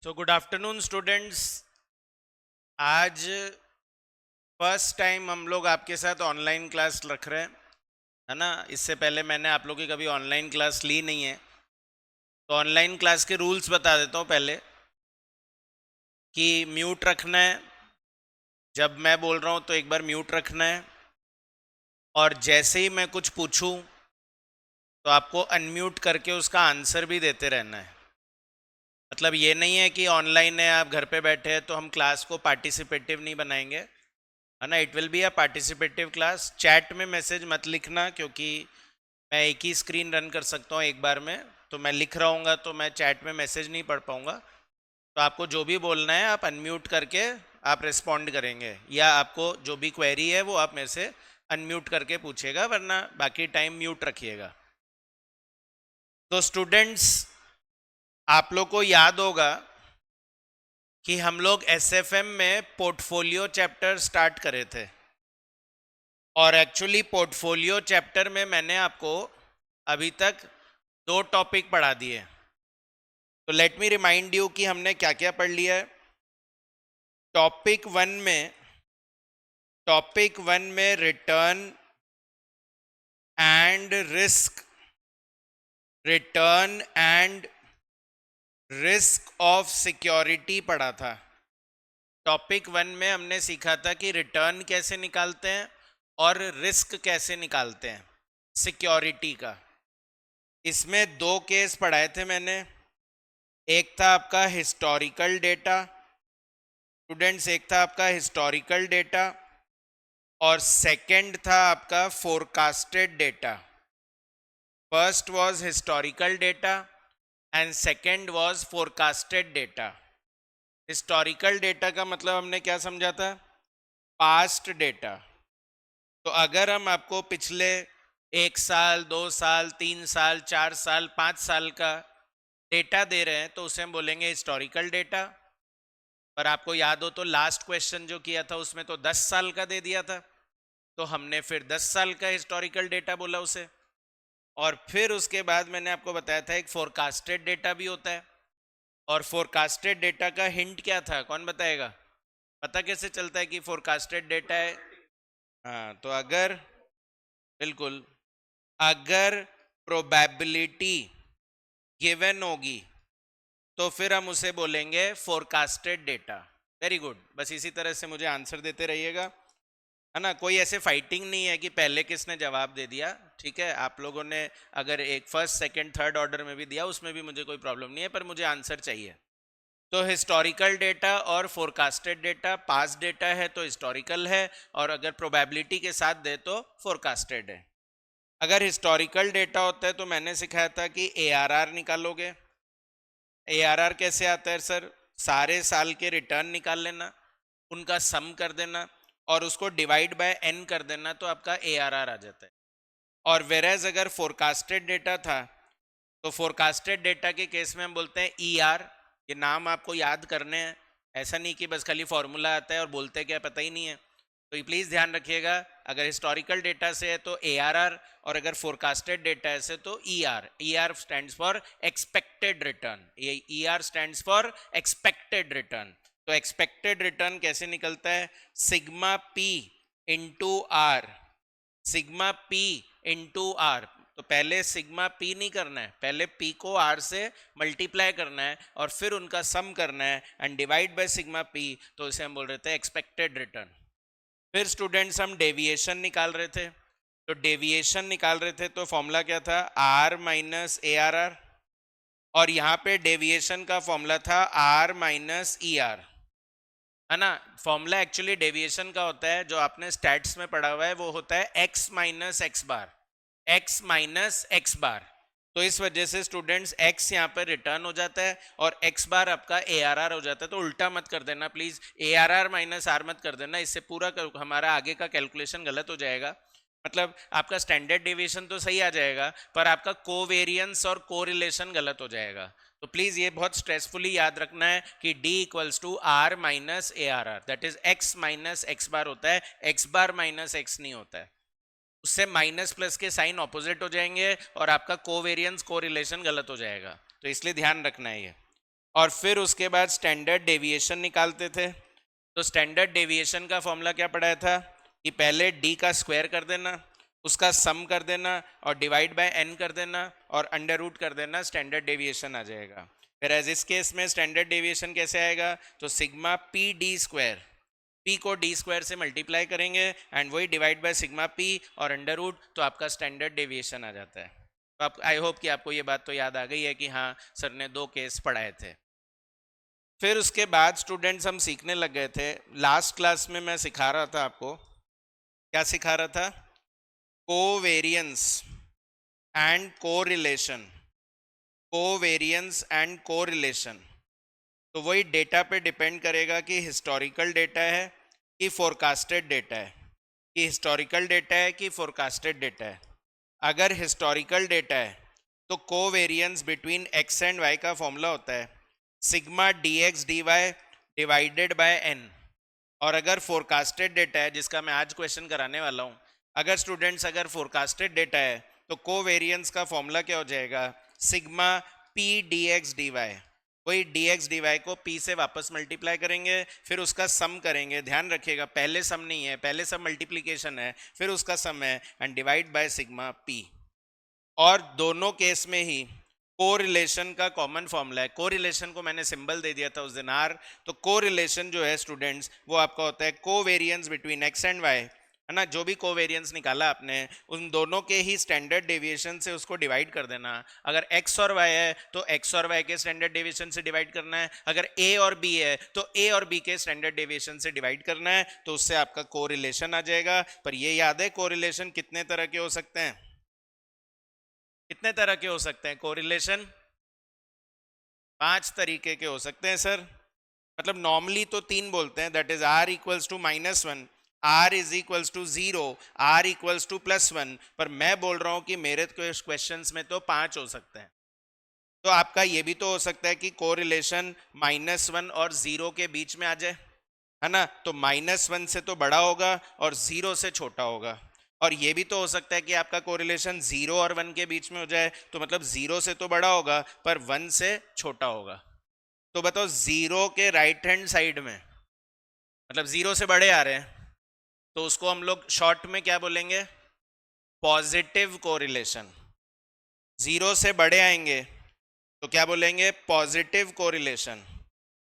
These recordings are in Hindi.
So good afternoon students. आज फर्स्ट टाइम हम लोग आपके साथ ऑनलाइन क्लास रख रहे हैं, है ना। इससे पहले मैंने आप लोगों की कभी ऑनलाइन क्लास ली नहीं है। तो ऑनलाइन क्लास के रूल्स बता देता हूँ पहले, कि म्यूट रखना है। जब मैं बोल रहा हूँ तो एक बार म्यूट रखना है, और जैसे ही मैं कुछ पूछूं तो आपको अनम्यूट करके उसका आंसर भी देते रहना है। मतलब ये नहीं है कि ऑनलाइन है, आप घर पे बैठे हैं तो हम क्लास को पार्टिसिपेटिव नहीं बनाएंगे, है ना। It will be a participative class. Chat में मैसेज मत लिखना, क्योंकि मैं एक ही स्क्रीन रन कर सकता हूँ एक बार में। तो मैं लिख रहा हूँ तो मैं चैट में मैसेज नहीं पढ़ पाऊँगा। तो आपको जो भी बोलना है आप अनम्यूट करके आप रिस्पॉन्ड करेंगे, या आपको जो भी क्वेरी है वो आप मेरे से अनम्यूट करके पूछेगा, वरना बाकी टाइम म्यूट रखिएगा। तो स्टूडेंट्स, आप लोग को याद होगा कि हम लोग एसएफएम में पोर्टफोलियो चैप्टर स्टार्ट करे थे। और एक्चुअली पोर्टफोलियो चैप्टर में मैंने आपको अभी तक 2 टॉपिक पढ़ा दिए। तो लेट मी रिमाइंड यू कि हमने क्या क्या पढ़ लिया है। टॉपिक वन में return and risk, return and risk of security पढ़ा था। टॉपिक वन में हमने सीखा था कि रिटर्न कैसे निकालते हैं और रिस्क कैसे निकालते हैं सिक्योरिटी का। इसमें 2 केस पढ़ाए थे मैंने। एक था आपका हिस्टोरिकल डेटा, स्टूडेंट्स, एक था आपका हिस्टोरिकल डेटा, और सेकंड था आपका forecasted data. First was historical data and second was forecasted data. Historical data का मतलब हमने क्या समझा था? Past data. तो अगर हम आपको पिछले 1 साल, 2 साल, 3 साल, 4 साल, 5 साल का डेटा दे रहे हैं तो उसे हम बोलेंगे हिस्टोरिकल डेटा। पर आपको याद हो तो लास्ट क्वेश्चन जो किया था उसमें तो 10 साल का दे दिया था, तो हमने फिर 10 साल का हिस्टोरिकल डेटा बोला उसे। और फिर उसके बाद मैंने आपको बताया था एक फोरकास्टेड डेटा भी होता है। और फोरकास्टेड डेटा का हिंट क्या था, कौन बताएगा? पता कैसे चलता है कि फोरकास्टेड डेटा है? हाँ, तो अगर, बिल्कुल, अगर प्रोबेबिलिटी गिवन होगी तो फिर हम उसे बोलेंगे फोरकास्टेड डेटा। वेरी गुड, बस इसी तरह से मुझे आंसर देते रहिएगा, है ना। कोई ऐसे फाइटिंग नहीं है कि पहले किसने जवाब दे दिया, ठीक है। आप लोगों ने अगर एक फर्स्ट सेकंड थर्ड ऑर्डर में भी दिया उसमें भी मुझे कोई प्रॉब्लम नहीं है, पर मुझे आंसर चाहिए। तो हिस्टोरिकल डेटा और फोरकास्टेड डेटा, पास्ट डेटा है तो हिस्टोरिकल है, और अगर प्रोबेबिलिटी के साथ दे तो फोरकास्टेड है। अगर हिस्टोरिकल डेटा होता है तो मैंने सिखाया था कि एआरआर निकालोगे। एआरआर कैसे आता है सर? सारे साल के रिटर्न निकाल लेना, उनका सम कर देना और उसको डिवाइड बाय एन कर देना, तो आपका एआरआर आ जाता है। और वेरेज अगर फोरकास्टेड डेटा था तो फोरकास्टेड डेटा के केस में हम बोलते हैं ईआर। ये नाम आपको याद करने हैं, ऐसा नहीं कि बस खाली फॉर्मूला आता है और बोलते क्या पता ही नहीं है। तो ये प्लीज़ ध्यान रखिएगा, अगर हिस्टोरिकल डेटा से है तो एआरआर, और अगर फोरकास्टेड डेटा से तो ER. ER stands for expected return, ये ER stands for expected return. तो एक्सपेक्टेड रिटर्न कैसे निकलता है? Sigma P into R, sigma P into R. तो पहले सिग्मा पी नहीं करना है, पहले पी को आर से मल्टीप्लाई करना है और फिर उनका सम करना है and divide by sigma P, तो इसे हम बोल रहे थे एक्सपेक्टेड रिटर्न। फिर स्टूडेंट्स हम डेविएशन निकाल रहे थे। तो डेविएशन निकाल रहे थे तो फॉर्मूला क्या था? R minus A R R. और यहाँ पे डेविएशन का फॉर्मूला था आर माइनस ई आर, है ना। फॉर्मूला एक्चुअली डेविएशन का होता है, जो आपने स्टैट्स में पढ़ा हुआ है, वो होता है एक्स माइनस एक्स बार, एक्स माइनस एक्स बार। तो इस वजह से स्टूडेंट्स एक्स यहाँ पर रिटर्न हो जाता है और एक्स बार आपका ए आर आर हो जाता है। तो उल्टा मत कर देना please, A R R minus R मत कर देना, इससे पूरा हमारा आगे का कैलकुलेशन गलत हो जाएगा। मतलब आपका स्टैंडर्ड डेविएशन तो सही आ जाएगा, पर आपका कोवेरियंस और कोरिलेशन गलत हो जाएगा। तो प्लीज ये बहुत स्ट्रेसफुली याद रखना है कि d equals to R minus A R R, that is X minus X bar होता है, एक्स बार माइनस एक्स नहीं होता है। उससे माइनस प्लस के साइन ऑपोजिट हो जाएंगे और आपका कोवेरियंस कोरिलेशन गलत हो जाएगा, तो इसलिए ध्यान रखना है ये। और फिर उसके बाद स्टैंडर्ड डेविएशन निकालते थे। तो स्टैंडर्ड डेविएशन का फॉर्मूला क्या पढ़ाया था कि पहले डी का स्क्वायर कर देना, उसका सम कर देना और डिवाइड बाय एन कर देना और अंडर रूट कर देना, स्टैंडर्ड डेविएशन आ जाएगा। फिर एज इस केस में स्टैंडर्ड डेविएशन कैसे आएगा, तो sigma p D square, P को डी स्क्वायर से मल्टीप्लाई करेंगे एंड वही डिवाइड बाय सिग्मा पी और अंडर रूट, तो आपका स्टैंडर्ड डेविएशन आ जाता है। तो आप आई होप कि आपको ये बात तो याद आ गई है कि हाँ सर ने 2 केस पढ़ाए थे। फिर उसके बाद स्टूडेंट्स हम सीखने लग गए थे, लास्ट क्लास में मैं सिखा रहा था आपको, क्या सिखा रहा था, covariance and correlation, covariance and correlation. तो वही डेटा पे डिपेंड करेगा कि हिस्टोरिकल डेटा है कि फोरकास्टेड डेटा है, कि हिस्टोरिकल डेटा है कि फोरकास्टेड डेटा है। अगर हिस्टोरिकल डेटा है तो covariance between x and Y का फॉर्मूला होता है sigma D x D Y divided by N. और अगर फोरकास्टेड डेटा है, जिसका मैं आज क्वेश्चन कराने वाला हूँ, अगर स्टूडेंट्स अगर फोरकास्टेड डेटा है तो कोवेरियंस का फॉर्मूला क्या हो जाएगा, sigma p d x D y. वही डी एक्स डी वाई को पी से वापस मल्टीप्लाई करेंगे, फिर उसका सम करेंगे, ध्यान रखिएगा पहले सम नहीं है, पहले सम मल्टीप्लीकेशन है, फिर उसका सम है and divide by sigma P. और दोनों केस में ही कोरिलेशन का कॉमन फॉर्मूला है। कोरिलेशन को मैंने सिंबल दे दिया था उस दिन आर। तो कोरिलेशन जो है स्टूडेंट्स वो आपका होता है covariance between x and y, है ना। जो भी कोवेरियंस निकाला आपने उन दोनों के ही स्टैंडर्ड डेविएशन से उसको डिवाइड कर देना। अगर x और y है तो x और y के स्टैंडर्ड डेविएशन से डिवाइड करना है, अगर a और b है तो a और b के स्टैंडर्ड डेविएशन से डिवाइड करना है, तो उससे आपका कोरिलेशन आ जाएगा। पर ये याद है कोरिलेशन कितने तरह के हो सकते हैं, कितने तरह के हो सकते हैं कोरिलेशन, 5 तरीके के हो सकते हैं सर। मतलब नॉर्मली तो 3 बोलते हैं, that is r equals to -1, r is equals to 0, r equals to +1। पर मैं बोल रहा हूं कि मेरे क्वेश्चंस में तो 5 हो सकते हैं। तो आपका ये भी तो हो सकता है कि कोरिलेशन -1 और 0 के बीच में आ जाए, है ना। तो -1 से तो बड़ा होगा और 0 से छोटा होगा। और ये भी तो हो सकता है कि आपका कोरिलेशन 0 और 1 के बीच में हो जाए, तो मतलब 0 से तो बड़ा होगा पर 1 से छोटा होगा। तो बताओ 0 के राइट हैंड साइड में, मतलब 0 से बड़े आ रहे हैं, तो उसको हम लोग शॉर्ट में क्या बोलेंगे, पॉजिटिव कोरिलेशन। 0 से बड़े आएंगे तो क्या बोलेंगे, पॉजिटिव कोरिलेशन।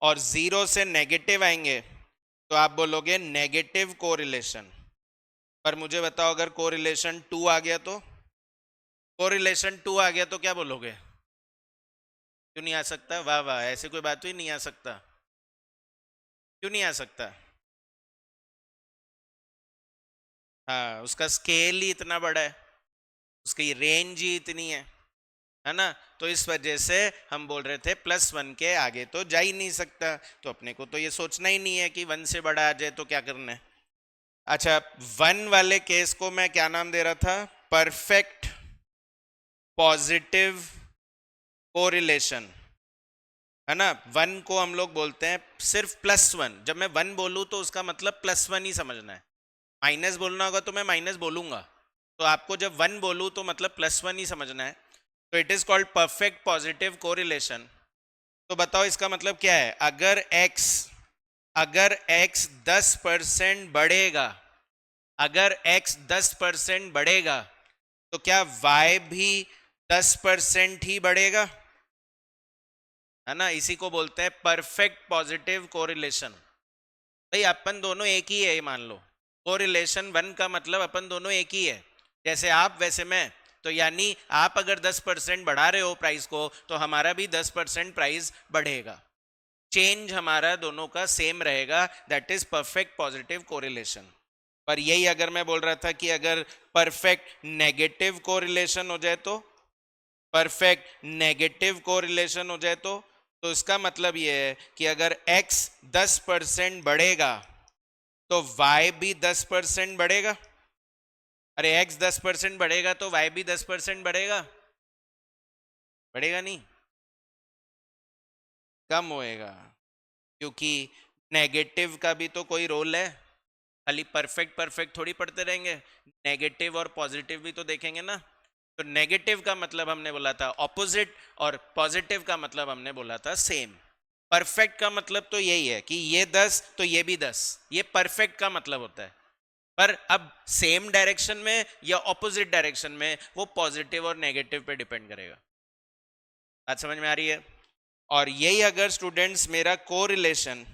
और 0 से नेगेटिव आएंगे तो आप बोलोगे नेगेटिव कोरिलेशन। पर मुझे बताओ अगर कोरिलेशन 2 आ गया तो, कोरिलेशन 2 आ गया तो क्या बोलोगे, क्यों नहीं आ सकता, वाह वाह, ऐसे कोई बात ही नहीं आ सकता, क्यों नहीं आ सकता। हाँ, उसका स्केल ही इतना बड़ा है, उसकी रेंज ही इतनी है ना। तो इस वजह से हम बोल रहे थे +1 के आगे तो जा ही नहीं सकता। तो अपने को तो ये सोचना ही नहीं है कि 1 से बड़ा आ जाए तो क्या करना है। अच्छा, 1 वाले केस को मैं क्या नाम दे रहा था, परफेक्ट पॉजिटिव कोरिलेशन, है ना। 1 को हम लोग बोलते हैं सिर्फ +1। जब मैं 1 बोलूं तो उसका मतलब +1 ही समझना है। माइनस बोलना होगा तो मैं माइनस बोलूंगा, तो आपको जब 1 बोलूं तो मतलब +1 ही समझना है। तो it is called perfect positive correlation. तो बताओ इसका मतलब क्या है, अगर x 10% बढ़ेगा, अगर x 10% बढ़ेगा तो क्या y भी 10% ही बढ़ेगा, है ना। इसी को बोलते हैं परफेक्ट पॉजिटिव कोरिलेशन। भाई अपन दोनों एक ही है, मान लो कोरिलेशन 1 का मतलब अपन दोनों एक ही है, जैसे आप वैसे मैं। तो यानी आप अगर 10% बढ़ा रहे हो प्राइस को तो हमारा भी 10% प्राइस बढ़ेगा, चेंज हमारा दोनों का सेम रहेगा, that is perfect positive correlation. पर यही अगर मैं बोल रहा था कि अगर परफेक्ट नेगेटिव कोरिलेशन हो जाए तो, परफेक्ट नेगेटिव कोरिलेशन हो जाए तो इसका मतलब ये है कि अगर x 10% बढ़ेगा तो y भी 10% बढ़ेगा। अरे x 10% बढ़ेगा तो y भी 10% बढ़ेगा, बढ़ेगा नहीं, कम होएगा, क्योंकि नेगेटिव का भी तो कोई रोल है। खाली परफेक्ट परफेक्ट थोड़ी पढ़ते रहेंगे, नेगेटिव और पॉजिटिव भी तो देखेंगे ना। तो नेगेटिव का मतलब हमने बोला था ऑपोजिट और पॉजिटिव का मतलब हमने बोला था सेम। परफेक्ट का मतलब तो यही है कि ये 10 तो ये भी 10, ये परफेक्ट का मतलब होता है। पर अब सेम डायरेक्शन में या ऑपोजिट डायरेक्शन में, वो पॉजिटिव और नेगेटिव पे डिपेंड करेगा। बात समझ में आ रही है? और यही अगर स्टूडेंट्स मेरा कोरिलेशन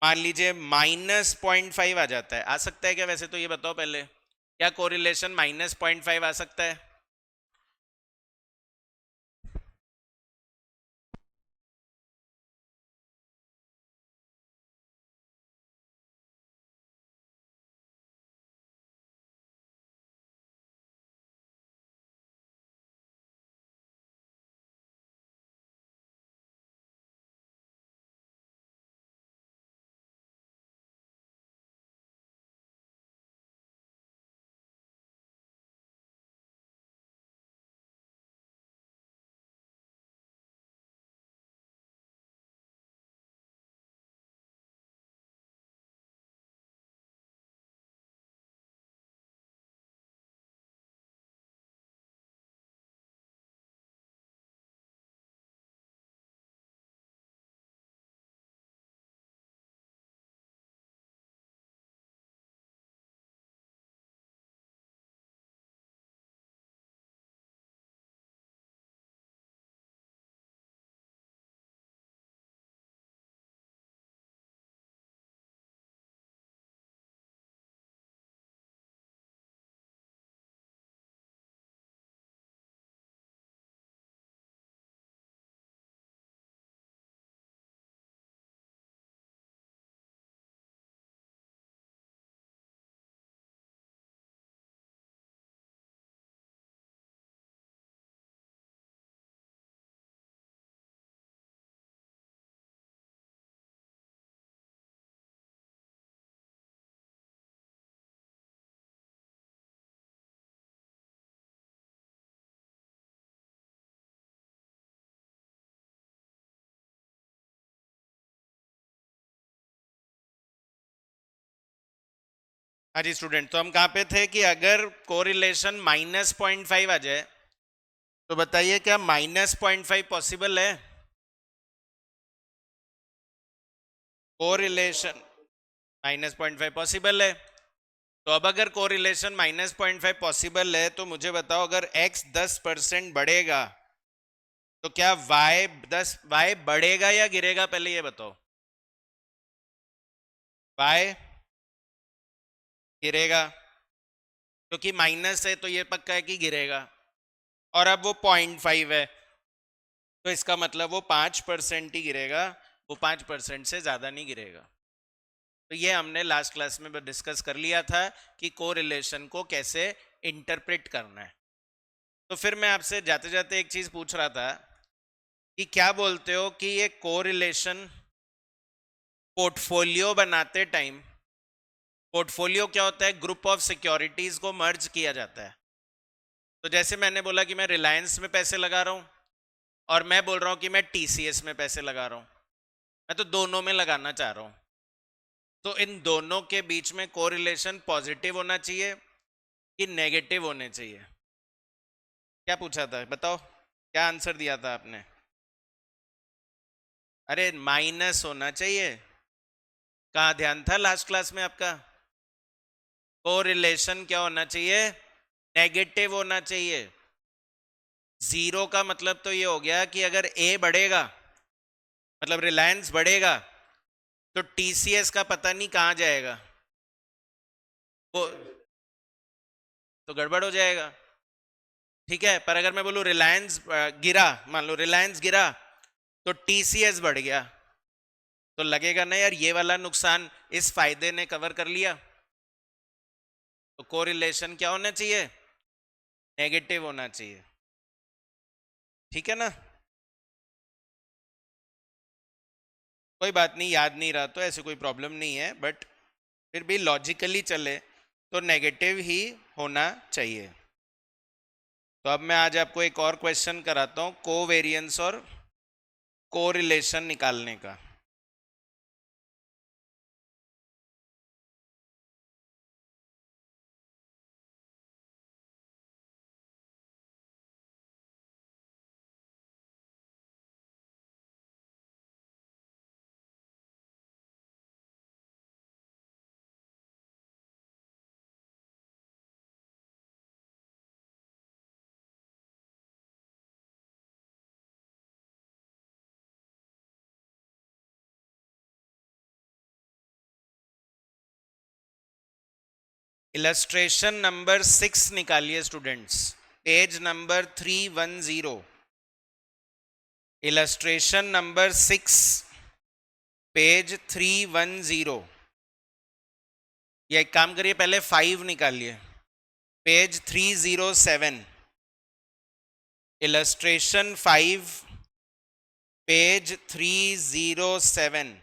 मान लीजिए -0.5 आ जाता है, आ सकता है क्या? वैसे तो ये बताओ पहले, क्या कोरिलेशन -0.5 आ सकता है? हाँ जी स्टूडेंट, तो हम कहाँ पे थे कि अगर कोरिलेशन -0.5 आ जाए तो बताइए क्या -0.5 पॉसिबल है? कोरिलेशन -0.5 पॉसिबल है। तो अब अगर कोरिलेशन -0.5 पॉसिबल है तो मुझे बताओ, अगर x 10% बढ़ेगा तो क्या y बढ़ेगा या गिरेगा? पहले ये बताओ। y गिरेगा, क्योंकि माइनस है तो ये पक्का है कि गिरेगा। और अब वो 0.5 है, तो इसका मतलब वो 5% ही गिरेगा, वो 5% से ज्यादा नहीं गिरेगा। तो ये हमने लास्ट क्लास में डिस्कस कर लिया था कि कोरिलेशन को कैसे इंटरप्रेट करना है। तो फिर मैं आपसे जाते जाते एक चीज पूछ रहा था कि क्या बोलते हो कि ये कोरिलेशन पोर्टफोलियो बनाते टाइम, पोर्टफोलियो क्या होता है? ग्रुप ऑफ सिक्योरिटीज को मर्ज किया जाता है। तो जैसे मैंने बोला कि मैं रिलायंस में पैसे लगा रहा हूं, और मैं बोल रहा हूं कि मैं टीसीएस में पैसे लगा रहा हूं, मैं तो दोनों में लगाना चाह रहा हूं। तो इन दोनों के बीच में कोरिलेशन पॉजिटिव होना चाहिए कि नेगेटिव होने चाहिए? क्या पूछा था बताओ, क्या आंसर दिया था आपने? अरे माइनस होना चाहिए। कहाँ ध्यान था लास्ट क्लास में आपका? कोरिलेशन क्या होना चाहिए? नेगेटिव होना चाहिए। जीरो का मतलब तो ये हो गया कि अगर ए बढ़ेगा, मतलब रिलायंस बढ़ेगा, तो टीसीएस का पता नहीं कहाँ जाएगा, वो तो गड़बड़ हो जाएगा। ठीक है, पर अगर मैं बोलूं रिलायंस गिरा, मान लो रिलायंस गिरा तो टीसीएस बढ़ गया, तो लगेगा ना यार ये वाला नुकसान इस फायदे ने कवर कर लिया। तो कोरिलेशन क्या होना चाहिए? नेगेटिव होना चाहिए। ठीक है ना? कोई बात नहीं, याद नहीं रहा तो ऐसे कोई प्रॉब्लम नहीं है, बट फिर भी लॉजिकली चले तो नेगेटिव ही होना चाहिए। तो अब मैं आज आपको एक और क्वेश्चन कराता हूं कोवेरिएंस और कोरिलेशन निकालने का। इलस्ट्रेशन नंबर 6 निकालिए students, page number 310। Illustration number 6, page 310। ये एक काम करिए, पहले 5 निकालिए, पेज 307। Illustration 5, page 307।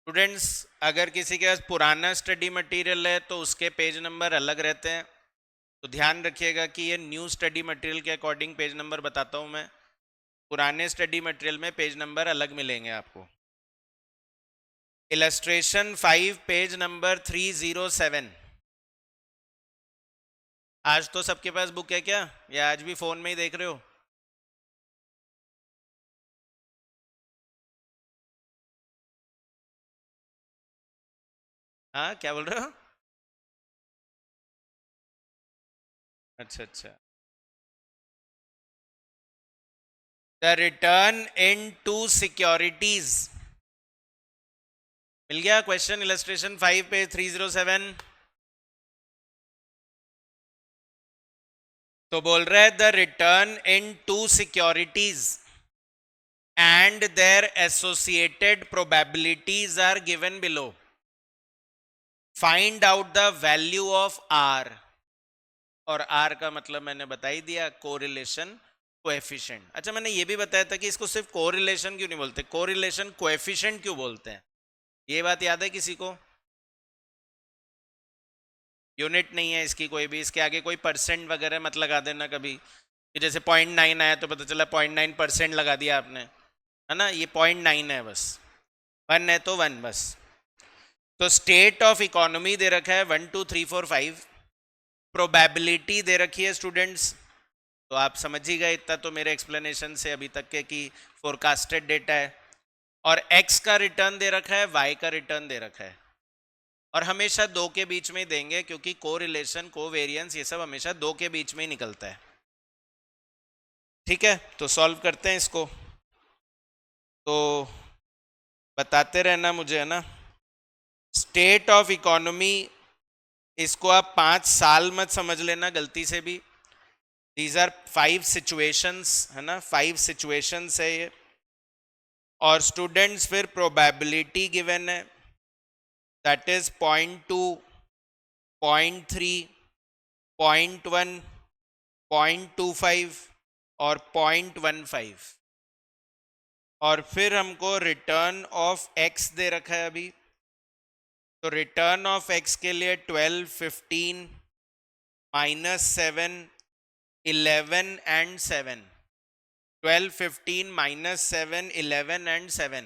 स्टूडेंट्स, अगर किसी के पास पुराना स्टडी मटेरियल है तो उसके पेज नंबर अलग रहते हैं, तो ध्यान रखिएगा कि ये न्यू स्टडी मटेरियल के अकॉर्डिंग पेज नंबर बताता हूं मैं। पुराने स्टडी मटेरियल में पेज नंबर अलग मिलेंगे आपको। Illustration 5, page number 307। आज तो सबके पास बुक है क्या, या आज भी फोन में ही देख रहे हो? हाँ, क्या बोल रहे हो? अच्छा अच्छा। The return in two securities, मिल गया क्वेश्चन? Illustration 5, page 307। तो बोल रहा है the return in two securities and their associated probabilities are given below. Find out the value of r. और आर का मतलब मैंने बता ही दिया, कोरिलेशन कोएफिशिएंट। अच्छा, मैंने ये भी बताया था कि इसको सिर्फ कोरिलेशन क्यों नहीं बोलते, कोरिलेशन कोएफिशिएंट क्यों बोलते हैं? ये बात याद है किसी को? यूनिट नहीं है इसकी कोई भी, इसके आगे कोई परसेंट वगैरह मत लगा देना कभी, कि जैसे 0.9 आया तो पता चला 0.9% लगा दिया आपने, है ना? ये 0.9 है बस, 1 है तो 1 बस। तो स्टेट ऑफ इकोनॉमी दे रखा है 1 2 3 4 5, प्रोबेबिलिटी दे रखी है स्टूडेंट्स, तो आप समझ ही गए इतना तो मेरे एक्सप्लेनेशन से अभी तक के कि फोरकास्टेड डेटा है। और एक्स का रिटर्न दे रखा है, वाई का रिटर्न दे रखा है, और हमेशा दो के बीच में ही देंगे क्योंकि कोरिलेशन कोवेरिएंस ये सब हमेशा दो के बीच में ही निकलता है। ठीक है, तो सॉल्व करते हैं इसको, तो बताते रहना मुझे, है ना? स्टेट ऑफ इकोनॉमी, इसको आप 5 साल मत समझ लेना गलती से भी। दीज आर 5 सिचुएशंस, है ना? 5 सिचुएशंस है ये। और स्टूडेंट्स फिर प्रोबेबिलिटी गिवन है, दैट इज 0.2, 0.3, 0.1, 0.25 और 0.15। और फिर हमको रिटर्न ऑफ एक्स दे रखा है अभी, तो रिटर्न ऑफ एक्स के लिए 12, 15, -7, 11 एंड 7। 12, 15, -7, 11 एंड 7।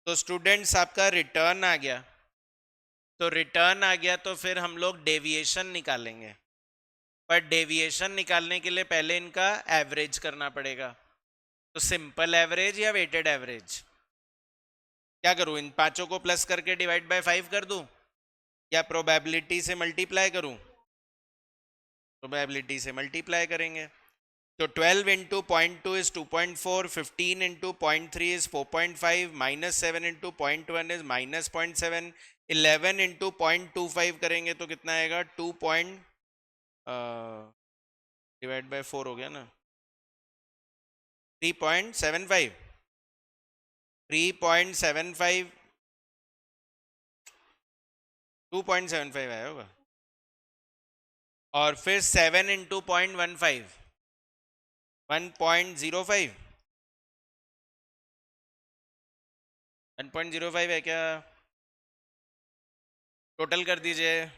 तो स्टूडेंट्स आपका रिटर्न आ गया, तो रिटर्न आ गया तो फिर हम लोग डेविएशन निकालेंगे, पर डेविएशन निकालने के लिए पहले इनका एवरेज करना पड़ेगा। तो सिंपल एवरेज या वेटेड एवरेज? क्या करूं, इन पांचों को प्लस करके डिवाइड बाय 5 कर दूं, या प्रोबेबिलिटी से मल्टीप्लाई करूं? प्रोबेबिलिटी से मल्टीप्लाई करेंगे, तो 12 into 0.2 is 2.4, 15 into 0.3 is 4.5, -7 into 0.1 is -0.7, 11 into 0.25 करेंगे तो कितना आएगा? 2 डिवाइड बाय 4 हो गया ना, 3.75, 3.75, 2.75 आया होगा। और फिर 7 इंटू 0.15, 1.05, 1.05 है क्या? टोटल कर दीजिए।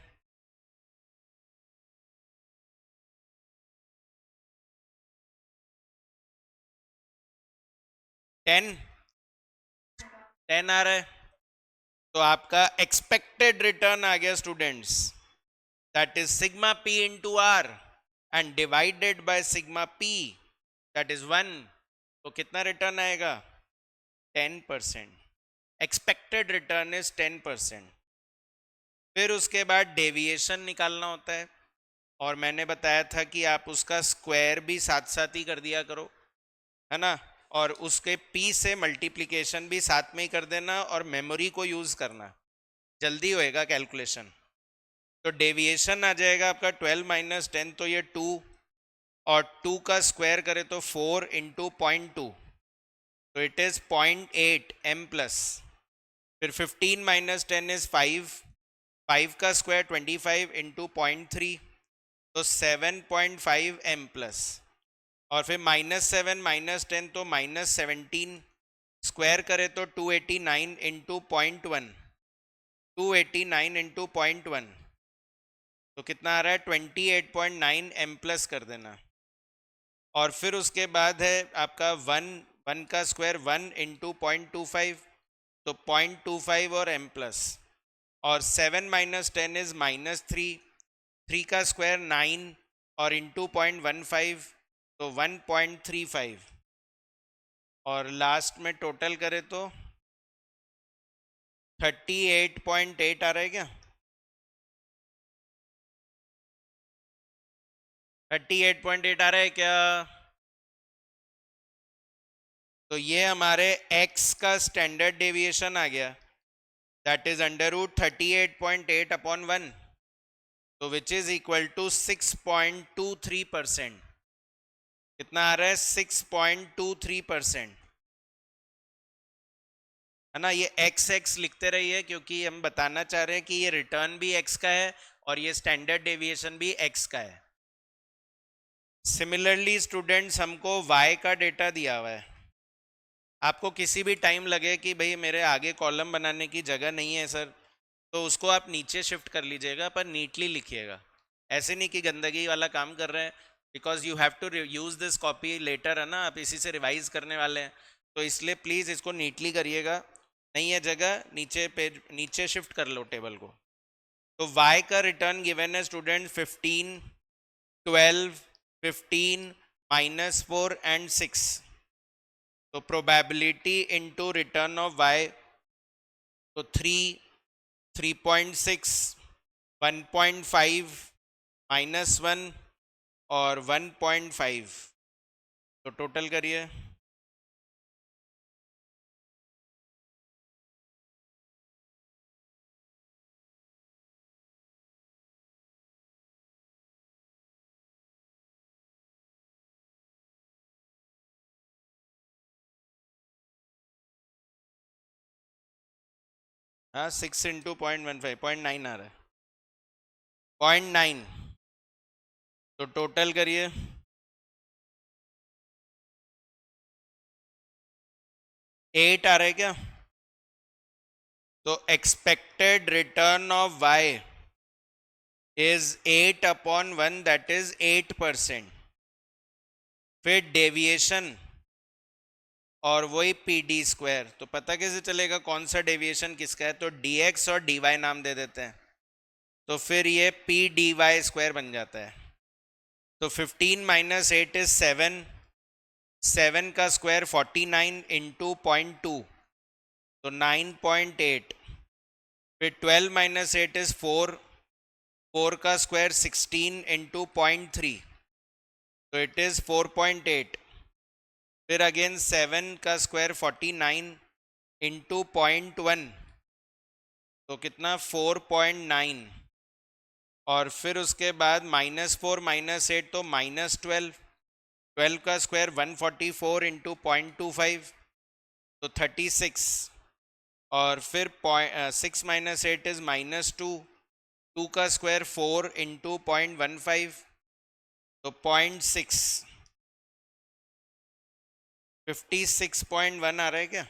10 आ रहा है, तो आपका एक्सपेक्टेड रिटर्न आ गया students, that is sigma p into r and divided by sigma p, that is 1। तो कितना रिटर्न आएगा? 10%। Expected return is 10%। फिर उसके बाद डेविएशन निकालना होता है, और मैंने बताया था कि आप उसका स्क्वायर भी साथ साथ ही कर दिया करो, है ना? और उसके p से मल्टीप्लिकेशन भी साथ में ही कर देना और मेमोरी को यूज करना, जल्दी होएगा कैलकुलेशन। तो डेविएशन आ जाएगा आपका 12 माइनस 10, तो ये 2, और 2 का स्क्वायर करें तो 4 इंटू 0.2, तो इट इज 0.8 m प्लस। फिर 15 माइनस 10 इज 5, 5 का स्क्वायर 25 इंटू 0.3, तो 7.5 m प्लस। और फिर -7 माइनस 10 तो -17, स्क्वायर करे तो 289 इंटू 0.1, 289 इंटू 0.1, तो कितना आ रहा है 28.9 m प्लस कर देना। और फिर उसके बाद है आपका 1 का स्क्वायर 1 इंटू 0.25, तो 0.25 और m प्लस। और 7 माइनस 10 इज -3, 3 का स्क्वायर 9 और इंटू 0.15, तो 1.35। और लास्ट में टोटल करें तो 38.8 आ रहा है क्या? 38.8 आ रहा है क्या? तो ये हमारे x का स्टैंडर्ड डेविएशन आ गया, दैट इज √38.8 अपॉन 1, तो विच इज इक्वल टू 6.23%। कितना आ रहा है? 6.23%, है ना। ये x लिखते रहिए क्योंकि हम बताना चाह रहे हैं कि ये रिटर्न भी x का है और ये स्टैंडर्ड डेविएशन भी x का है। सिमिलरली स्टूडेंट्स, हमको y का डेटा दिया हुआ है। आपको किसी भी टाइम लगे कि भाई मेरे आगे कॉलम बनाने की जगह नहीं है सर, तो उसको आप नीचे शिफ्ट कर लीजिएगा, पर नीटली लिखिएगा। ऐसे नहीं कि गंदगी वाला काम कर रहे हैं, because you have to use this copy letter, है ना, आप इसी से रिवाइज करने वाले हैं, तो इसलिए प्लीज इसको नीटली करिएगा। नहीं है जगह, नीचे पेज नीचे शिफ्ट कर लो टेबल को। तो y का रिटर्न गिवन है स्टूडेंट 15, 12, 15, -4 एंड 6। तो probability into return of y, तो 3, 3.6, 1.5, -1 और 1.5, तो टोटल करिए। हाँ, 6 इंटू 0.15, 0.9 आ रहा है, 0.9, तो टोटल करिए। 8 आ रहा है क्या? तो expected return of y is 8 upon 1, that is 8%। फिर डेविएशन और वही पी डी स्क्वायर, तो पता कैसे चलेगा कौन सा डेविएशन किसका है? तो dx और dy नाम दे देते हैं, तो फिर ये पी डी वाई स्क्वायर बन जाता है। तो 15 माइनस 8 इज 7, 7 का स्क्वायर 49 इंटू 0.2, तो 9.8। फिर 12 माइनस 8 इज 4, 4 का स्क्वायर 16 इंटू 0.3, तो इट इज 4.8। फिर अगेन 7 का स्क्वायर 49 इंटू 0.1, तो कितना 4.9। और फिर उसके बाद -4 -8 तो -12, 12 का स्क्वायर 144 इंटू 0.25, तो 36। और फिर 6 माइनस 8 इज -2, 2 का स्क्वायर 4 इंटू 0.15, तो 0.6, 56.1 आ रहा है क्या?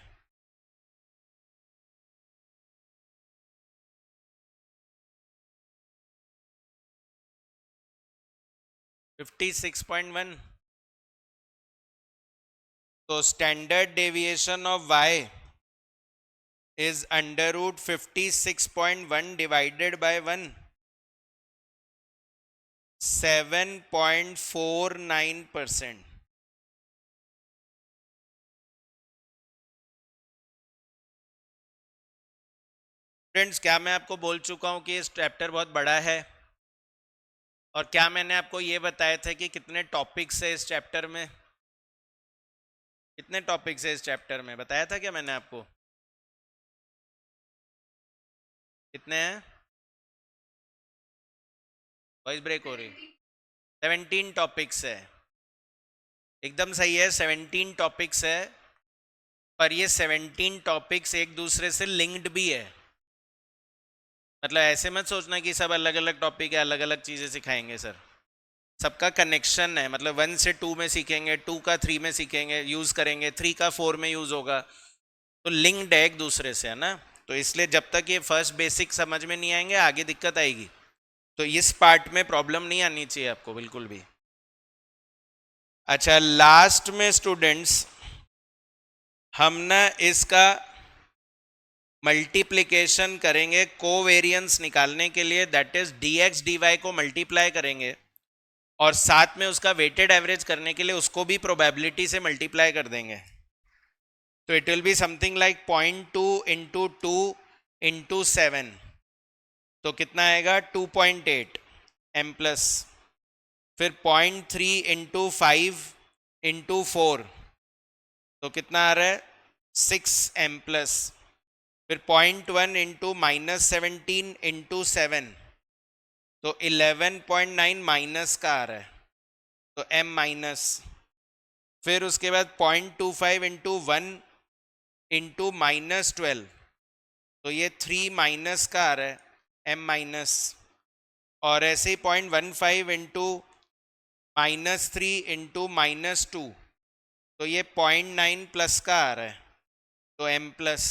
(56.1). तो standard deviation of y is √56.1 divided by 1, 7.49%। Friends, क्या मैं आपको बोल चुका हूं कि इस चैप्टर बहुत बड़ा है? और क्या मैंने आपको ये बताया था कि कितने टॉपिक्स है इस चैप्टर में? कितने टॉपिक्स है इस चैप्टर में, बताया था क्या मैंने आपको? कितने हैं? वॉइस ब्रेक हो रही। 17 टॉपिक्स है, एकदम सही है, 17 टॉपिक्स है। पर ये 17 टॉपिक्स एक दूसरे से लिंक्ड भी है। मतलब ऐसे मत सोचना कि सब अलग अलग टॉपिक है, अलग अलग चीज़ें सिखाएंगे सर। सबका कनेक्शन है, मतलब 1 से 2 में सीखेंगे, 2 का 3 में सीखेंगे, यूज़ करेंगे, 3 का 4 में यूज़ होगा। तो लिंक्ड है एक दूसरे से, है ना। तो इसलिए जब तक ये फर्स्ट बेसिक समझ में नहीं आएंगे आगे दिक्कत आएगी। तो इस पार्ट में प्रॉब्लम नहीं आनी चाहिए आपको बिल्कुल भी। अच्छा, लास्ट में स्टूडेंट्स हम ना इसका मल्टीप्लिकेशन करेंगे कोवेरिएंस निकालने के लिए, दैट इज dx dy को मल्टीप्लाई करेंगे और साथ में उसका वेटेड एवरेज करने के लिए उसको भी प्रोबेबिलिटी से मल्टीप्लाई कर देंगे। तो it will be something like 0.2 into 2 into 7, तो कितना आएगा 2.8 m प्लस। फिर 0.3 इंटू 5 इंटू 4, तो कितना आ रहा है 6 m प्लस। फिर 0.1 इंटू -17 इंटू 7, तो 11.9 माइनस का आ रहा है, तो m माइनस। फिर उसके बाद 0.25 इंटू 1 इंटू -12, तो ये 3 माइनस का आ रहा है m माइनस। और ऐसे ही 0.15 इंटू -3 इंटू -2, तो ये 0.9 प्लस का आ रहा है, तो m प्लस।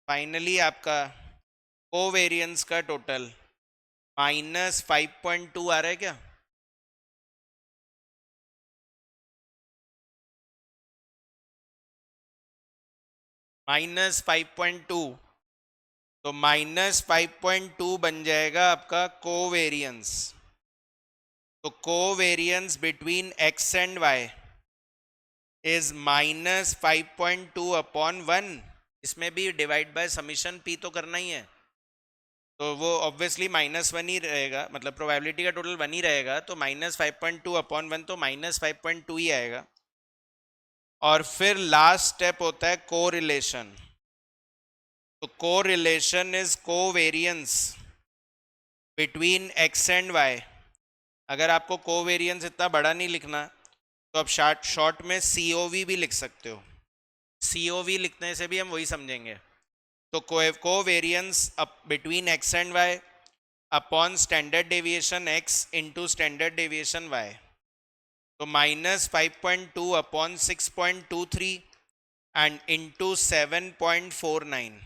फाइनली आपका कोवेरिएंस का टोटल -5.2 आ रहा है क्या? -5.2, तो -5.2 बन जाएगा आपका कोवेरिएंस। तो covariance between x and y is -5.2 upon 1। इसमें भी डिवाइड बाय समीशन p तो करना ही है, तो वो ऑब्वियसली -1 ही रहेगा, मतलब प्रोबेबिलिटी का टोटल 1 ही रहेगा, तो -5.2 अपॉन 1, तो -5.2 ही आएगा। और फिर लास्ट स्टेप होता है कोरिलेशन। तो correlation is covariance between x and y। अगर आपको कोवेरिएंस इतना बड़ा नहीं लिखना तो आप शॉर्ट में COV भी लिख सकते हो। COV लिखने से भी हम वही समझेंगे। तो covariance between x and y upon standard deviation x into standard deviation y, तो -5.2 अपॉन 6.23 एंड इंटू 7.49।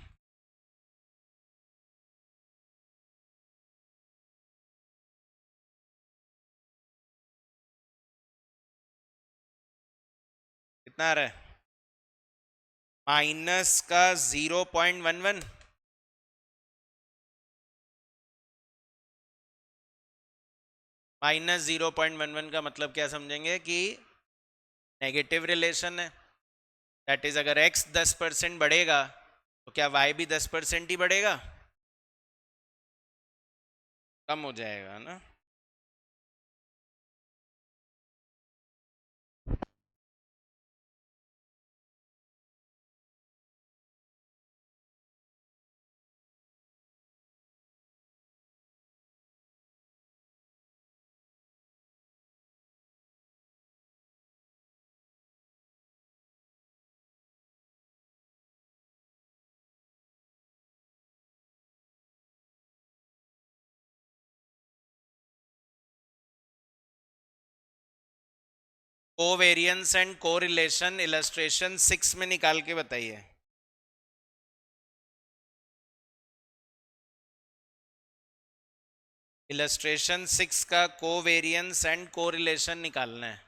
कितना आ रहा है? माइनस का 0.11। -0.11 का मतलब क्या समझेंगे कि नेगेटिव रिलेशन है। दैट इज अगर x 10% बढ़ेगा तो क्या y भी 10% ही बढ़ेगा? कम हो जाएगा ना। कोवेरिएंस एंड कोरिलेशन इलस्ट्रेशन 6 में निकाल के बताइए। इलस्ट्रेशन 6 का कोवेरिएंस एंड कोरिलेशन निकालना है।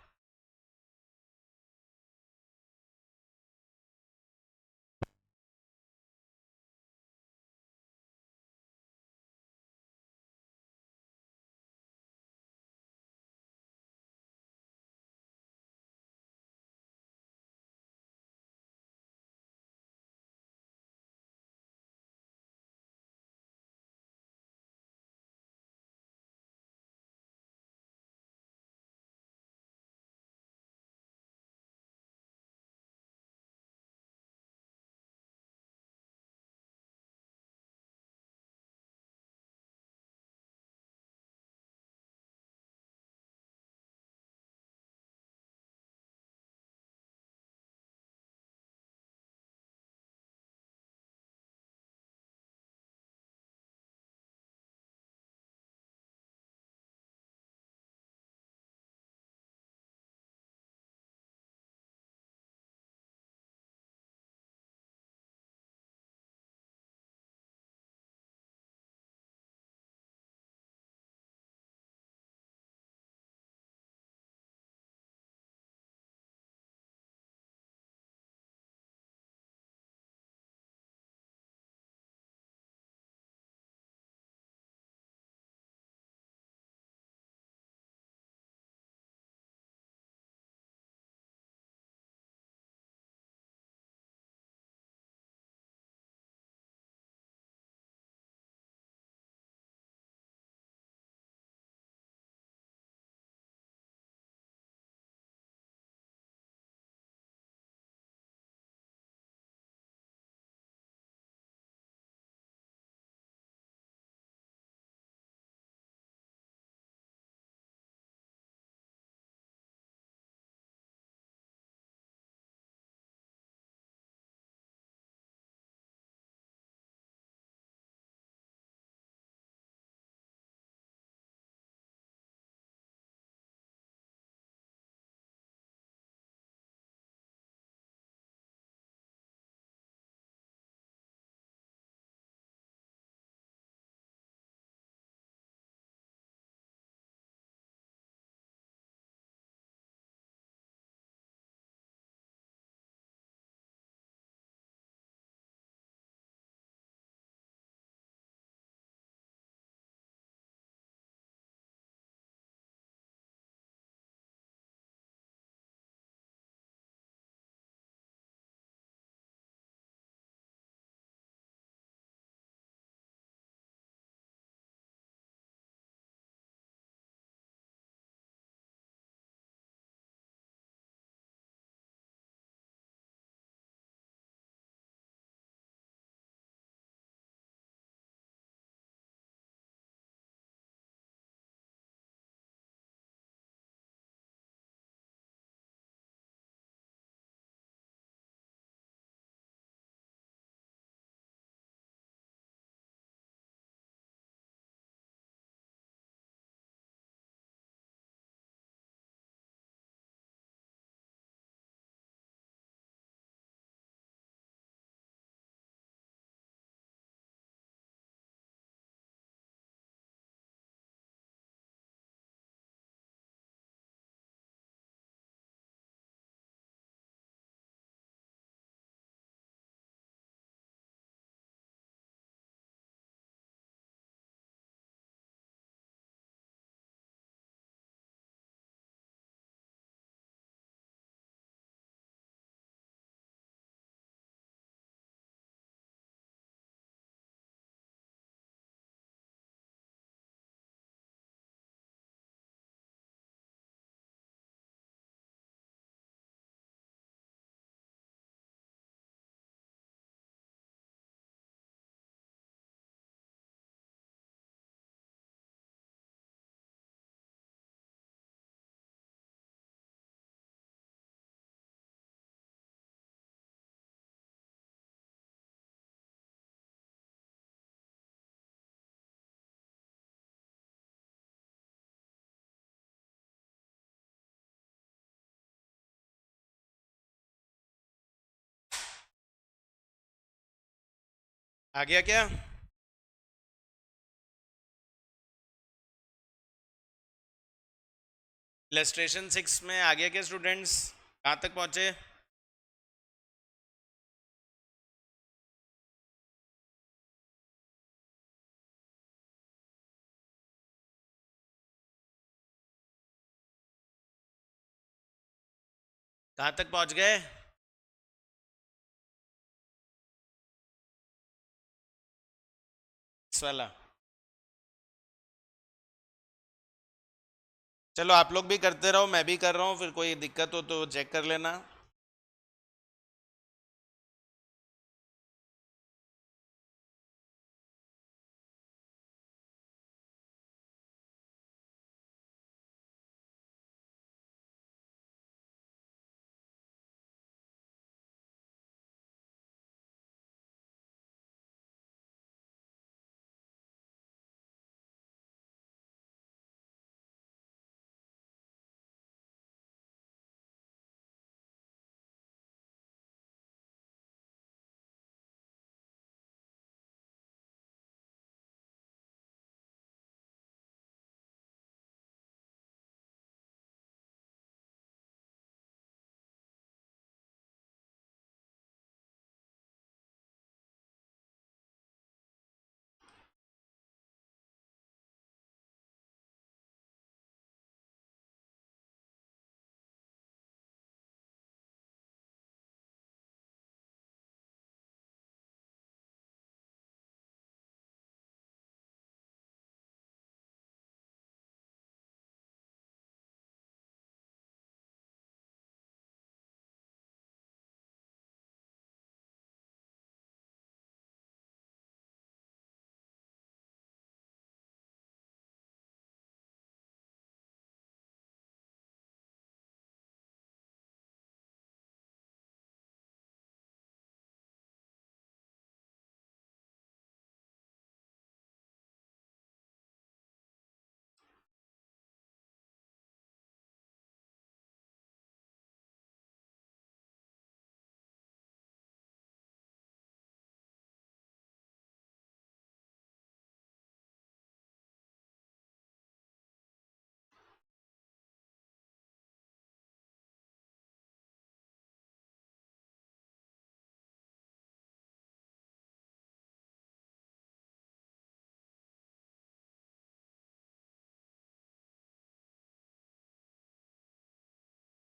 आ गया क्या? इलस्ट्रेशन 6 में आ गया क्या स्टूडेंट्स? कहाँ तक पहुंचे? कहाँ तक पहुंच गए? इस वाला। चलो आप लोग भी करते रहो, मैं भी कर रहा हूँ, फिर कोई दिक्कत हो तो चेक कर लेना।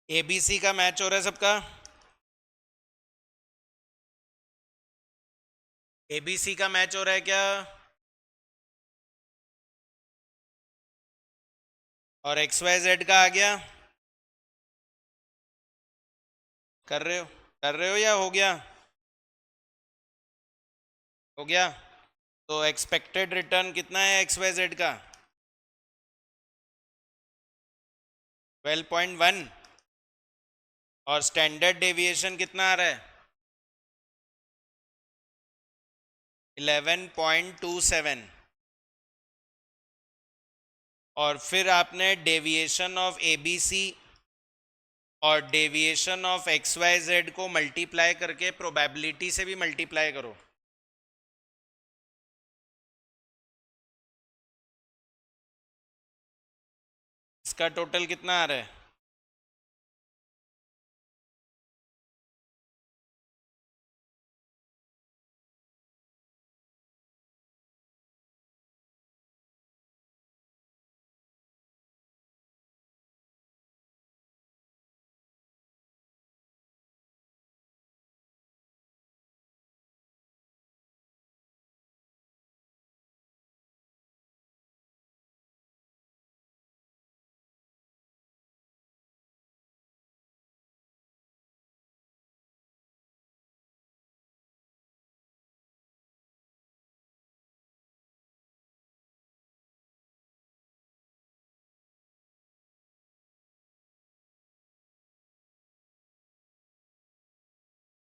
एबीसी का मैच हो रहा है सबका? एबीसी का मैच हो रहा है क्या? और एक्स वाई जेड का आ गया? कर रहे हो? कर रहे हो या हो गया? हो गया। तो एक्सपेक्टेड रिटर्न कितना है एक्स वाई जेड का? 12.1। और स्टैंडर्ड डेविएशन कितना आ रहा है? 11.27। और फिर आपने डेविएशन ऑफ एबीसी और deviation of X Y Z को मल्टीप्लाई करके प्रोबेबिलिटी से भी मल्टीप्लाई करो। इसका टोटल कितना आ रहा है?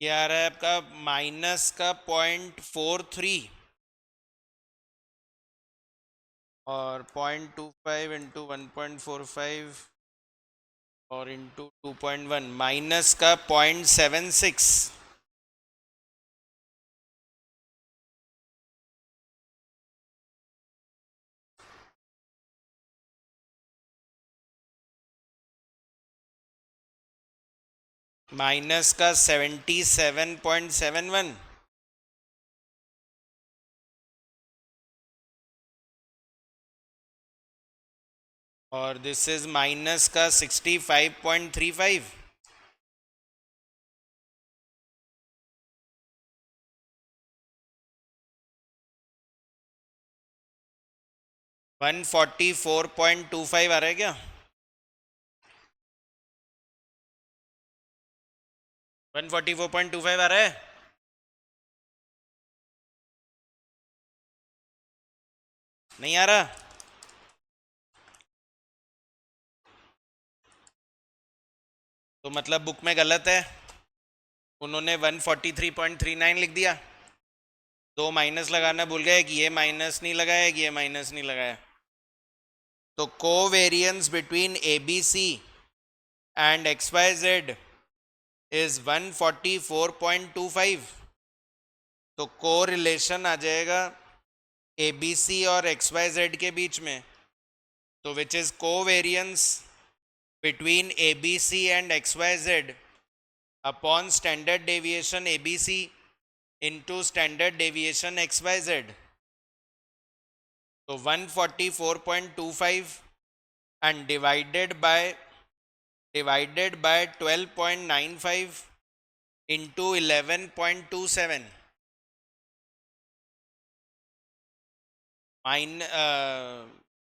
ये आ रहा है आपका माइनस का 0.43 और 0.25 इंटू 1.45 और इंटू 2.1 माइनस का 0.76। माइनस का 77.71 और दिस इज माइनस का 65.35। वन 144.25 आ रहा है क्या? वन 144.25 आ रहा है। नहीं आ रहा? तो मतलब बुक में गलत है, उन्होंने 143.39 लिख दिया। दो माइनस लगाना भूल गए कि ये माइनस नहीं लगाया कि ये माइनस नहीं लगाया। तो covariance between A B C and X Y Z is 144.25। तो को रिलेशन आ जाएगा ए बी सी और एक्स वाई जेड के बीच में, तो which is covariance between A B C and X Y Z upon standard deviation A B C into standard deviation X Y Z. तो 144.25 and divided by 12.95 into 11.27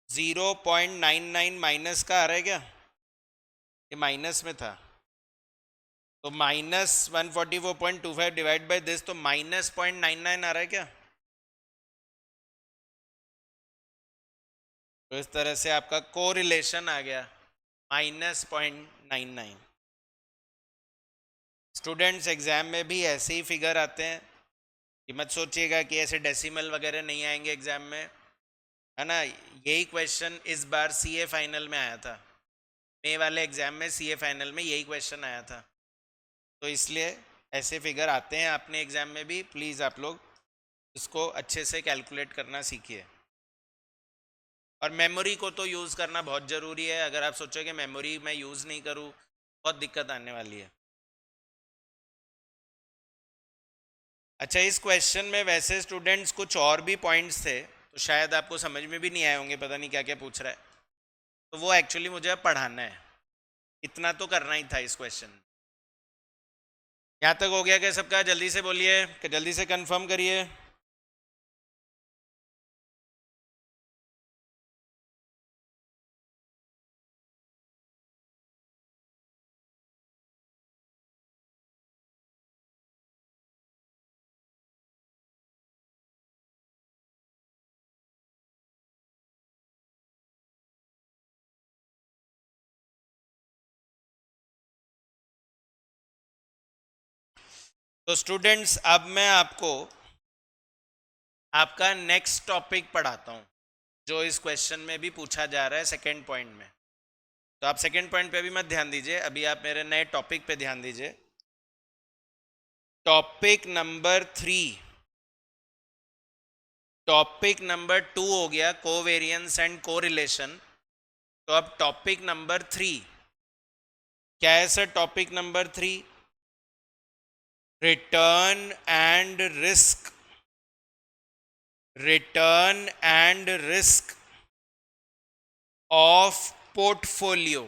0.99 minus का आ रहा है क्या? ये माइनस में था, तो माइनस 144.25 डिवाइड बाय दिस, तो माइनस 0.99 आ रहा है क्या? तो इस तरह से आपका कोरिलेशन आ गया -0.99। स्टूडेंट्स एग्जाम में भी ऐसे ही फिगर आते हैं, कि मत सोचिएगा कि ऐसे डेसिमल वगैरह नहीं आएंगे एग्जाम में, है ना। यही क्वेश्चन इस बार सीए फाइनल में आया था, मई वाले एग्जाम में सीए फाइनल में यही क्वेश्चन आया था। तो इसलिए ऐसे फिगर आते हैं अपने एग्जाम में भी, प्लीज़ आप लोग इसको अच्छे से कैलकुलेट करना सीखिए। और मेमोरी को तो यूज़ करना बहुत ज़रूरी है। अगर आप सोचो कि मेमोरी मैं यूज़ नहीं करूँ, बहुत दिक्कत आने वाली है। अच्छा, इस क्वेश्चन में वैसे स्टूडेंट्स कुछ और भी पॉइंट्स थे, तो शायद आपको समझ में भी नहीं आए होंगे, पता नहीं क्या क्या पूछ रहा है। तो वो एक्चुअली मुझे अब पढ़ाना है, इतना तो करना ही था इस क्वेश्चन। यहाँ तक हो गया क्या सबका? जल्दी से बोलिए, जल्दी से कंफर्म करिए। तो स्टूडेंट्स अब मैं आपको आपका नेक्स्ट टॉपिक पढ़ाता हूँ, जो इस क्वेश्चन में भी पूछा जा रहा है सेकेंड पॉइंट में। तो आप सेकेंड पॉइंट पे भी मत ध्यान दीजिए, अभी आप मेरे नए टॉपिक पे ध्यान दीजिए। टॉपिक नंबर 3, टॉपिक नंबर 2 हो गया कोवेरियंस एंड कोरिलेशन। तो अब टॉपिक नंबर 3 क्या है sir? Topic number 3 return and risk, return and risk of portfolio,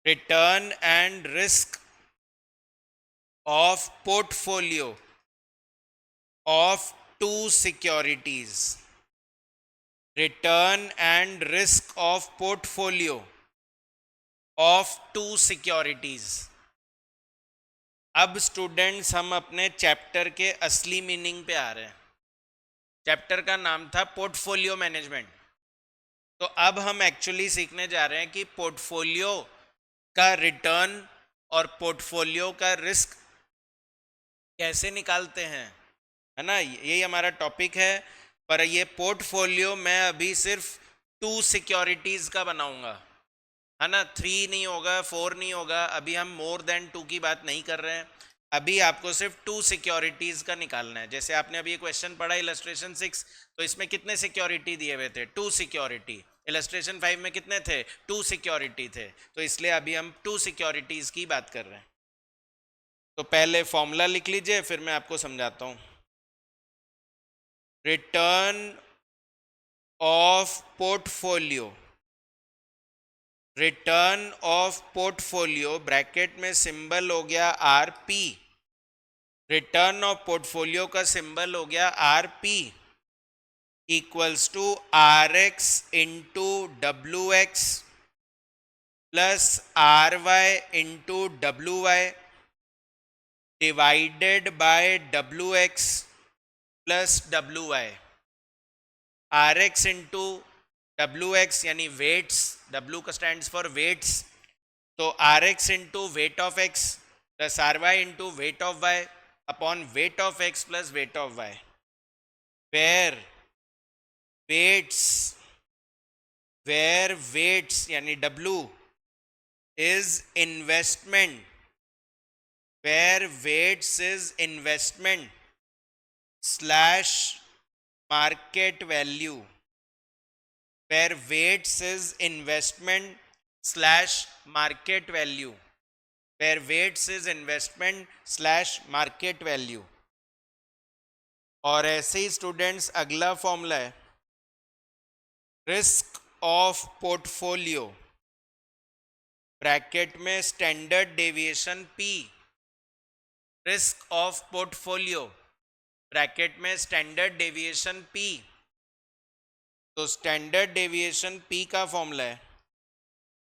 return and risk of portfolio of two securities, return and risk of portfolio of two securities. अब स्टूडेंट्स हम अपने चैप्टर के असली मीनिंग पे आ रहे हैं। चैप्टर का नाम था पोर्टफोलियो मैनेजमेंट। तो अब हम एक्चुअली सीखने जा रहे हैं कि पोर्टफोलियो का रिटर्न और पोर्टफोलियो का रिस्क कैसे निकालते हैं, है ना। यही हमारा टॉपिक है। पर ये पोर्टफोलियो मैं अभी सिर्फ टू सिक्योरिटीज का बनाऊंगा, है ना। 3 नहीं होगा, 4 नहीं होगा। अभी हम मोर देन 2 की बात नहीं कर रहे हैं, अभी आपको सिर्फ 2 सिक्योरिटीज का निकालना है। जैसे आपने अभी ये क्वेश्चन पढ़ा इलस्ट्रेशन 6, तो इसमें कितने सिक्योरिटी दिए हुए थे? 2 सिक्योरिटी। इलस्ट्रेशन 5 में कितने थे? 2 सिक्योरिटी थे। तो इसलिए अभी हम 2 सिक्योरिटीज की बात कर रहे हैं। तो पहले फॉर्मूला लिख लीजिए, फिर मैं आपको समझाता हूं। Return of portfolio, return of portfolio bracket में सिंबल हो गया आरपी, रिटर्न ऑफ पोर्टफोलियो का सिंबल हो गया RP equals to R x into W X plus R Y into W Y divided by W X plus W Y. R x into W X यानी वेट्स, डब्ल्यू का स्टैंड्स फॉर वेट्स, तो are x into weight of x plus R Y into weight of Y upon weight of x plus weight of Y, where weights यानी W is investment, where weights is investment slash market value, where weights is investment slash market value, where weights is investment slash market value। और ऐसे ही स्टूडेंट्स अगला फॉर्मूला है रिस्क ऑफ पोर्टफोलियो ब्रैकेट में standard deviation P, risk of portfolio bracket में स्टैंडर्ड डेविएशन पी, तो स्टैंडर्ड डेविएशन पी का फॉर्मूला है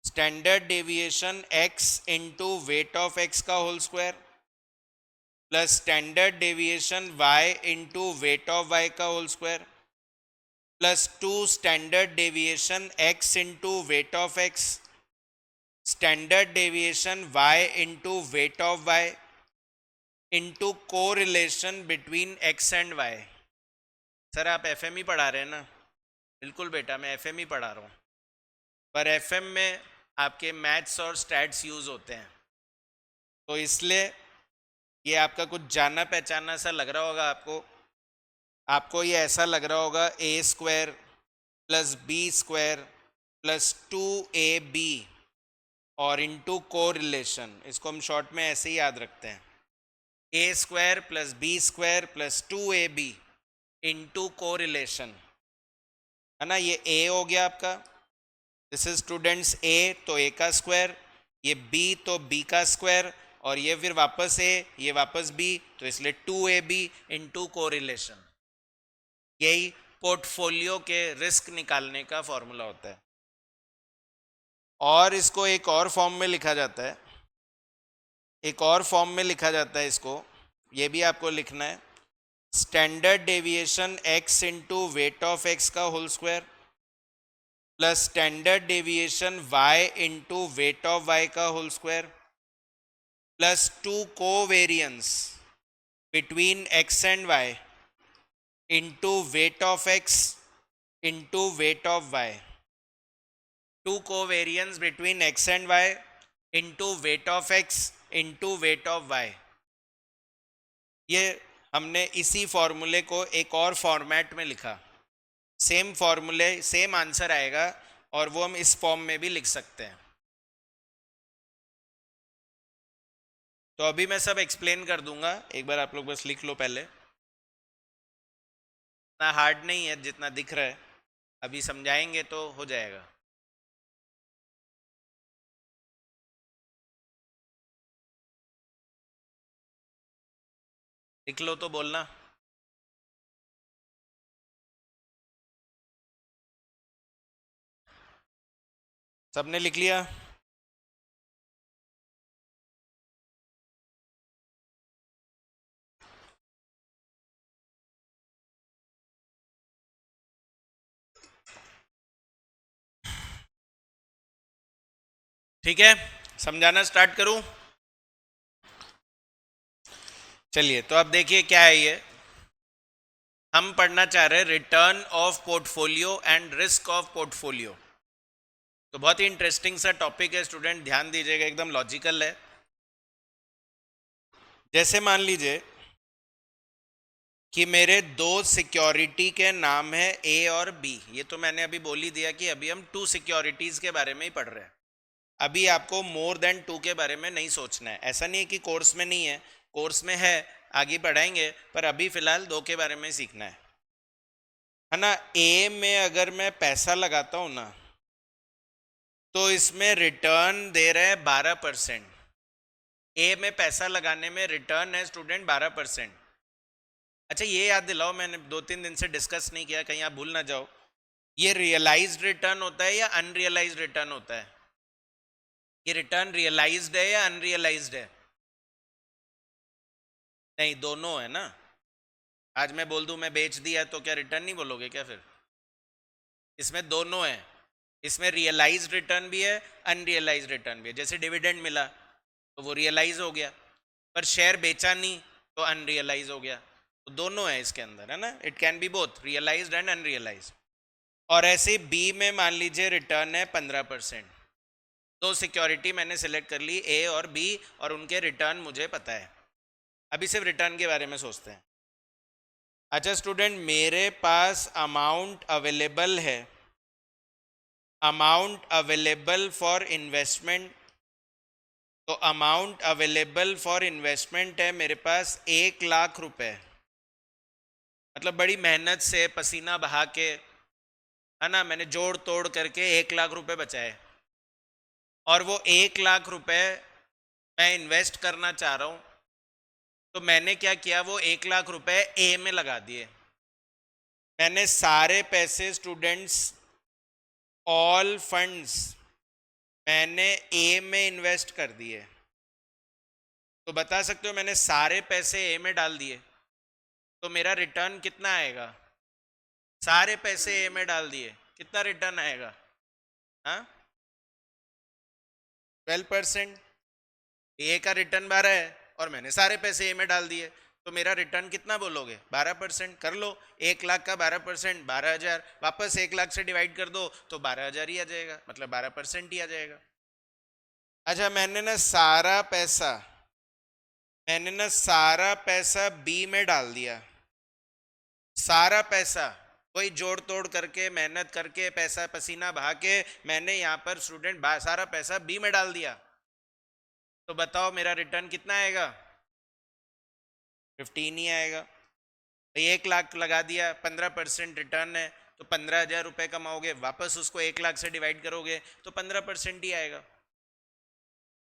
standard deviation X into weight of X का whole square plus standard deviation Y into weight of Y का whole square plus 2 standard deviation X into weight of X, standard deviation Y into weight of Y into correlation between x and y. Sir आप एफएमई पढ़ा रहे हैं ना? बिल्कुल बेटा, मैं एफएमई पढ़ा रहा हूँ, पर एफएम में आपके मैथ्स और स्टैट्स यूज होते हैं, तो इसलिए ये आपका कुछ जाना पहचाना सा लग रहा होगा आपको ये ऐसा लग रहा होगा A square plus B square plus 2ab और इंटू कोरिलेशन, इसको हम शॉर्ट में ऐसे ही याद रखते हैं, A square plus B square plus 2ab into correlation, है ना। ये ए हो गया आपका, दिस इज स्टूडेंट्स ए, तो ए का स्क्वायर, ये बी तो बी का स्क्वायर, और ये फिर वापस ए, ये वापस बी, तो इसलिए 2ab इंटू कोरिलेशन। यही पोर्टफोलियो के रिस्क निकालने का फॉर्मूला होता है। और इसको एक और फॉर्म में लिखा जाता है, एक और फॉर्म में लिखा जाता है इसको, ये भी आपको लिखना है standard deviation X into weight of X का whole square plus standard deviation Y into weight of Y का whole square plus 2 covariance between x and Y into weight of X into weight of Y, 2 covariance between x and Y into weight of X into weight of Y. ये हमने इसी फॉर्मूले को एक और फॉर्मेट में लिखा, सेम फॉर्मूले सेम आंसर आएगा, और वो हम इस फॉर्म में भी लिख सकते हैं। तो अभी मैं सब एक्सप्लेन कर दूंगा, एक बार आप लोग बस लिख लो पहले, इतना हार्ड नहीं है जितना दिख रहा है, अभी समझाएंगे तो हो जाएगा। लिख लो तो बोलना। सबने लिख लिया? ठीक है, समझाना स्टार्ट करूं? चलिए, तो अब देखिए क्या है ये, हम पढ़ना चाह रहे हैं return of portfolio and risk of portfolio. तो बहुत ही इंटरेस्टिंग सा टॉपिक है स्टूडेंट, ध्यान दीजिएगा, एकदम लॉजिकल है। जैसे मान लीजिए कि मेरे 2 सिक्योरिटी के नाम है ए और बी, ये तो मैंने अभी बोल ही दिया कि अभी हम 2 सिक्योरिटीज के बारे में ही पढ़ रहे हैं। अभी आपको मोर देन 2 के बारे में नहीं सोचना है। ऐसा नहीं है कि कोर्स में नहीं है, कोर्स में है, आगे बढ़ाएंगे, पर अभी फिलहाल 2 के बारे में सीखना है ना। ए में अगर मैं पैसा लगाता हूं ना, तो इसमें रिटर्न दे रहे हैं 12%। ए में पैसा लगाने में रिटर्न है स्टूडेंट 12%। अच्छा ये याद दिलाओ, मैंने 2-3 दिन से डिस्कस नहीं किया, कहीं आप भूल ना जाओ, ये रियलाइज्ड रिटर्न होता है या अनरियलाइज्ड रिटर्न होता है? ये रिटर्न रियलाइज्ड है या अनरियलाइज्ड है? नहीं, दोनों है ना। आज मैं बोल दूं मैं बेच दिया तो क्या रिटर्न नहीं बोलोगे क्या फिर? इसमें दोनों है, इसमें रियलाइज्ड रिटर्न भी है, अनरियलाइज्ड रिटर्न भी है। जैसे डिविडेंड मिला तो वो रियलाइज हो गया, पर शेयर बेचा नहीं तो अनरियलाइज हो गया। तो दोनों है इसके अंदर, है ना। It can be both realised and unrealised. और ऐसे बी में मान लीजिए रिटर्न है 15%। दो सिक्योरिटी मैंने सिलेक्ट कर ली, ए और बी, और उनके रिटर्न मुझे पता है। अभी सिर्फ रिटर्न के बारे में सोचते हैं। अच्छा स्टूडेंट, मेरे पास अमाउंट अवेलेबल है, अमाउंट अवेलेबल फॉर इन्वेस्टमेंट। तो अमाउंट अवेलेबल फॉर इन्वेस्टमेंट है मेरे पास 1,00,000 रुपए। मतलब बड़ी मेहनत से पसीना बहा के, है ना, मैंने जोड़ तोड़ करके 1,00,000 रुपए बचाए, और वो 1,00,000 रुपए मैं इन्वेस्ट करना चाह रहा हूं। तो मैंने क्या किया, वो 1,00,000 रुपए ए में लगा दिए। मैंने सारे पैसे स्टूडेंट्स, ऑल फंड्स मैंने ए में इन्वेस्ट कर दिए। तो बता सकते हो मैंने सारे पैसे ए में डाल दिए, तो मेरा रिटर्न कितना आएगा? सारे पैसे ए में डाल दिए, कितना रिटर्न आएगा? हाँ, 12%। ए का रिटर्न 12 है और मैंने सारे पैसे ए में डाल दिए, तो मेरा रिटर्न कितना बोलोगे? 12%। कर लो, 1,00,000 का 12%, 12,000। वापस 1,00,000 से डिवाइड कर दो तो 12,000 ही आ जाएगा, मतलब 12% ही आ जाएगा। अच्छा, मैंने ना सारा पैसा बी में डाल दिया। सारा पैसा, वही जोड़ तोड़ करके, मेहनत करके, पैसा पसीना बहा के मैंने यहाँ पर स्टूडेंट सारा पैसा बी में डाल दिया। तो बताओ मेरा रिटर्न कितना आएगा? 15 ही आएगा। 1,00,000 लगा दिया, 15% रिटर्न है, तो 15,000 रुपए कमाओगे, वापस उसको 1,00,000 से डिवाइड करोगे तो 15% ही आएगा।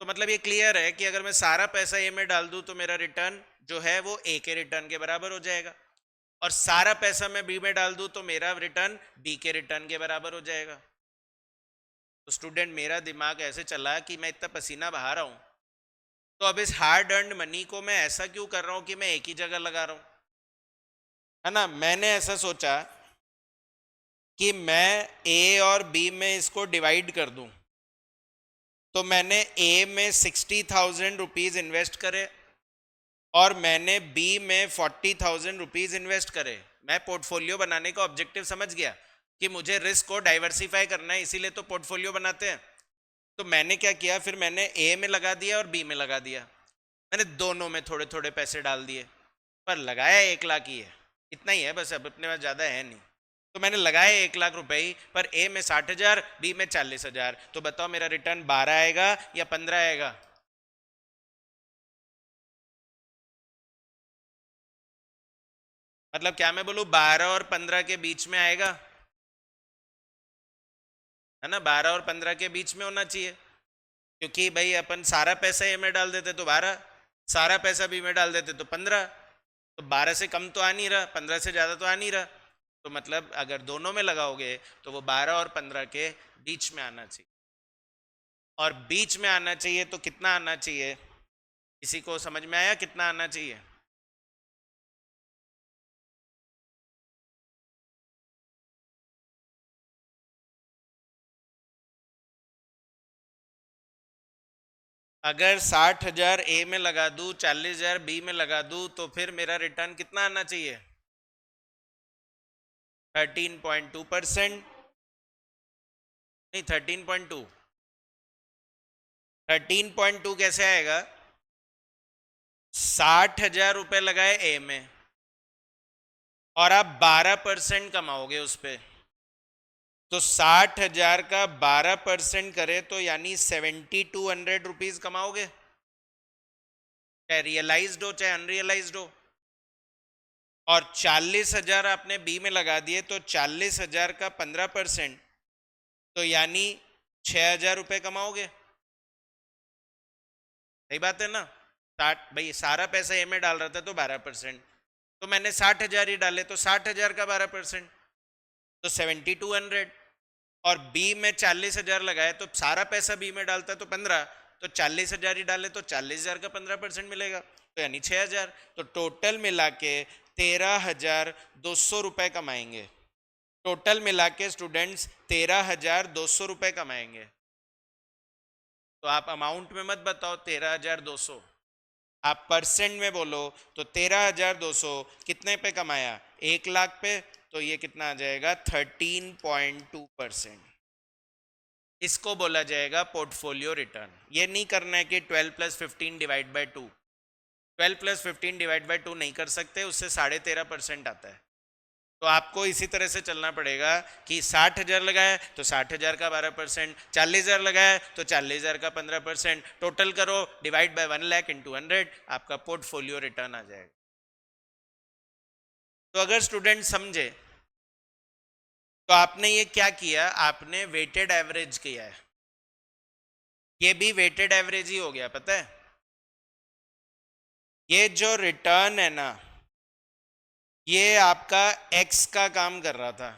तो मतलब ये क्लियर है कि अगर मैं सारा पैसा ए में डाल दूं तो मेरा रिटर्न जो है वो ए के रिटर्न के बराबर हो जाएगा, और सारा पैसा मैं बी में डाल दूं तो मेरा रिटर्न बी के रिटर्न के बराबर हो जाएगा। तो स्टूडेंट, मेरा दिमाग ऐसे चला कि मैं इतना पसीना बहा रहा हूं, तो अब इस हार्ड अर्न्ड मनी को मैं ऐसा क्यों कर रहा हूं कि मैं एक ही जगह लगा रहा हूं, है ना। मैंने ऐसा सोचा कि मैं ए और बी में इसको डिवाइड कर दूं। तो मैंने ए में 60,000 रुपीज इन्वेस्ट करे और मैंने बी में 40,000 रुपीज इन्वेस्ट करे। मैं पोर्टफोलियो बनाने का ऑब्जेक्टिव समझ गया कि मुझे रिस्क को डाइवर्सिफाई करना है, इसीलिए तो पोर्टफोलियो बनाते हैं। तो मैंने क्या किया, फिर मैंने ए में लगा दिया और बी में लगा दिया। मैंने दोनों में थोड़े थोड़े पैसे डाल दिए, पर लगाया 1,00,000 ही है, इतना ही है बस, अब अपने पास ज़्यादा है नहीं। तो मैंने लगाए 1,00,000 रुपए ही, पर ए में 60,000, बी में 40,000। तो बताओ मेरा रिटर्न 12 आएगा या 15 आएगा? मतलब क्या मैं बोलूँ 12 और 15 के बीच में आएगा, है ना। 12 और 15 के बीच में होना चाहिए, क्योंकि भाई अपन सारा पैसा ए में डाल देते तो 12, सारा पैसा बी में डाल देते तो 15। तो 12 से कम तो आ नहीं रहा, 15 से ज़्यादा तो आ नहीं रहा। तो मतलब अगर दोनों में लगाओगे तो वो 12 और 15 के बीच में आना चाहिए। और बीच में आना चाहिए तो कितना आना चाहिए? किसी को समझ में आया कितना आना चाहिए? अगर 60,000 ए में लगा दूं, 40,000 बी में लगा दूं, तो फिर मेरा रिटर्न कितना आना चाहिए? 13.2%। नहीं, 13.2। 13.2 कैसे आएगा? 60,000 रुपए लगाए ए में और आप 12% कमाओगे उस पर। तो 60,000 का 12% करे तो यानी 7,200 रुपीज कमाओगे, चाहे रियलाइज्ड हो चाहे अनरियलाइज्ड हो। और 40,000 आपने बी में लगा दिए तो 40,000 का 15%, तो यानी 6,000 रुपए कमाओगे। सही बात है ना। 60, भाई सारा पैसा ए में डाल रहा था तो 12%, तो मैंने 60,000 ही डाले तो 60,000 का 12%, तो 7,200। और बी में 40,000 लगाए तो सारा पैसा बी में डालता तो 15, तो 40,000 ही डाले तो 40,000 का 15% मिलेगा, तो यानी 6,000। तो टोटल मिला के 13,200 रुपए कमाएंगे। टोटल मिला के स्टूडेंट्स 13,200 रुपए कमाएंगे। तो आप अमाउंट में मत बताओ 13,200, आप परसेंट में बोलो। तो 13,200 कितने पे कमाया, 1,00,000 पे, तो ये कितना आ जाएगा 13.2%। इसको बोला जाएगा पोर्टफोलियो रिटर्न। ये नहीं करना है कि 12 + 15 डिवाइड बाई 2, 12 + 15 डिवाइड बाई 2 नहीं कर सकते, उससे 13.5% आता है। तो आपको इसी तरह से चलना पड़ेगा कि 60,000 लगाया तो 60,000 का 12%, 40,000 लगाया तो 40,000 का 15%, टोटल करो डिवाइड बाय 1,00,000 × 100, आपका पोर्टफोलियो रिटर्न आ जाएगा। तो अगर स्टूडेंट समझे तो आपने ये क्या किया, आपने वेटेड एवरेज किया है। ये भी वेटेड एवरेज ही हो गया, पता है। ये जो रिटर्न है ना, ये आपका एक्स का काम कर रहा था।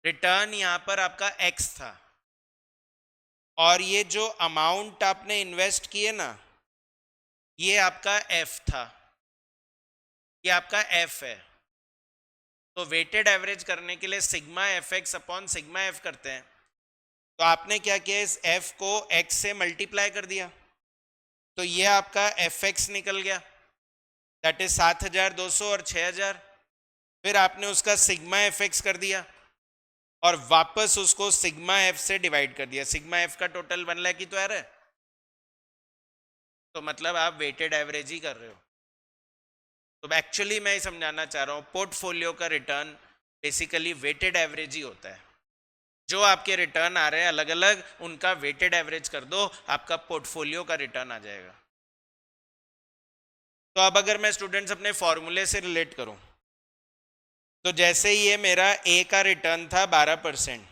रिटर्न यहां पर आपका एक्स था, और ये जो अमाउंट आपने इन्वेस्ट किए ना, ये आपका एफ था, ये आपका एफ है। तो वेटेड एवरेज करने के लिए sigma F x upon sigma F करते हैं। तो आपने क्या किया, इस एफ को एक्स से मल्टीप्लाई कर दिया, तो ये आपका एफ एक्स निकल गया, दैट इज 7,200 और 6,000। फिर आपने उसका सिग्मा एफ एक्स कर दिया और वापस उसको सिग्मा एफ से डिवाइड कर दिया। सिग्मा एफ का टोटल 1,00,000 ही तो आ रहा है, तो मतलब आप वेटेड एवरेज ही कर रहे हो। तो एक्चुअली मैं समझाना चाह रहा हूं, पोर्टफोलियो का रिटर्न बेसिकली वेटेड एवरेज ही होता है। जो आपके रिटर्न आ रहे हैं अलग अलग, उनका वेटेड एवरेज कर दो, आपका पोर्टफोलियो का रिटर्न आ जाएगा। तो अब अगर मैं स्टूडेंट्स अपने फॉर्मूले से रिलेट करूं, तो जैसे ये मेरा ए का रिटर्न था 12%,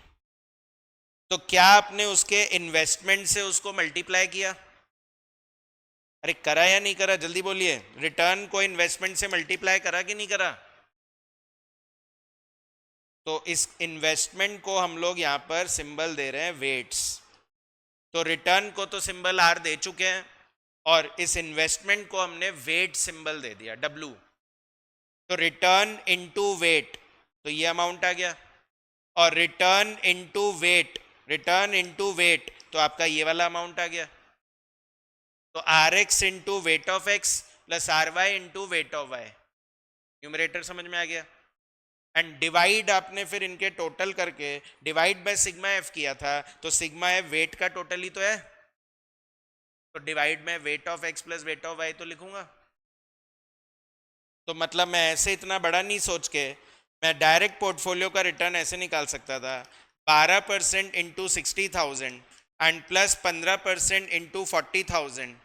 तो क्या आपने उसके इन्वेस्टमेंट से उसको मल्टीप्लाई किया? अरे करा या नहीं करा, जल्दी बोलिए। रिटर्न को इन्वेस्टमेंट से मल्टीप्लाई करा कि नहीं करा? तो इस इन्वेस्टमेंट को हम लोग यहां पर सिंबल दे रहे हैं वेट्स। तो रिटर्न को तो सिंबल आर दे चुके हैं, और इस इन्वेस्टमेंट को हमने वेट सिंबल दे दिया डब्ल्यू। तो रिटर्न इनटू वेट, तो ये अमाउंट आ गया। और return into weight, return into weight, तो आपका ये वाला अमाउंट आ गया। तो are x into weight of x plus R Y into weight of y, numerator समझ में आ गया। एंड डिवाइड आपने फिर इनके टोटल करके डिवाइड बाय सिग्मा एफ किया था, तो सिग्मा एफ वेट का टोटल ही तो है, तो डिवाइड में weight of x plus weight of y तो लिखूंगा। तो मतलब मैं ऐसे इतना बड़ा नहीं सोच के मैं डायरेक्ट पोर्टफोलियो का रिटर्न ऐसे निकाल सकता था, 12% into 60,000 and plus 15% into 40,000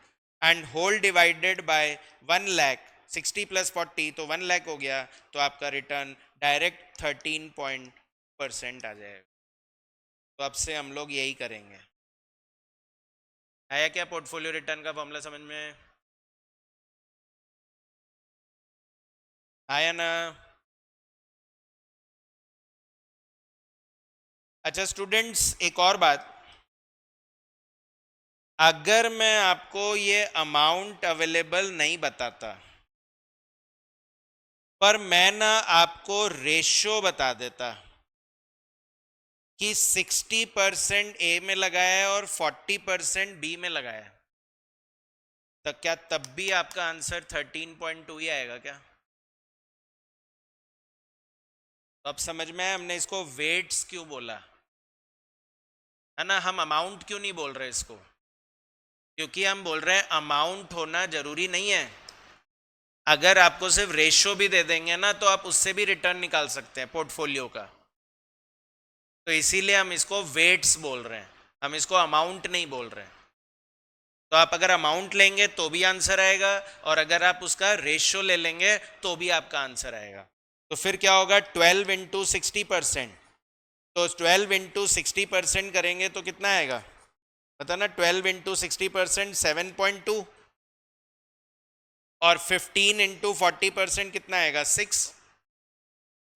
and whole divided by 1,00,000, 60 + 40 तो 1,00,000 हो गया। तो आपका रिटर्न डायरेक्ट 13% आ जाएगा। तो अब से हम लोग यही करेंगे। आया क्या पोर्टफोलियो रिटर्न का फॉर्मूला समझ में? आया ना? अच्छा स्टूडेंट्स, एक और बात, अगर मैं आपको ये अमाउंट अवेलेबल नहीं बताता, पर मैं ना आपको रेशो बता देता कि 60% ए में लगाया है और 40% बी में लगाया है, तो क्या तब भी आपका आंसर 13.2 ही आएगा क्या? तो अब समझ में आया हमने इसको वेट्स क्यों बोला है ना। हम अमाउंट क्यों नहीं बोल रहे इसको, क्योंकि हम बोल रहे हैं अमाउंट होना जरूरी नहीं है। अगर आपको सिर्फ रेशो भी दे देंगे ना, तो आप उससे भी रिटर्न निकाल सकते हैं पोर्टफोलियो का। तो इसीलिए हम इसको वेट्स बोल रहे हैं, हम इसको अमाउंट नहीं बोल रहे हैं। तो आप अगर अमाउंट लेंगे तो भी आंसर आएगा, और अगर आप उसका रेशियो ले लेंगे तो भी आपका आंसर आएगा। तो फिर क्या होगा, 12 इंटू 60%। तो 12 इंटू 60% करेंगे तो कितना आएगा, पता ना, 12 इंटू 60% 7.2, और 15 इंटू 40% कितना आएगा, 6।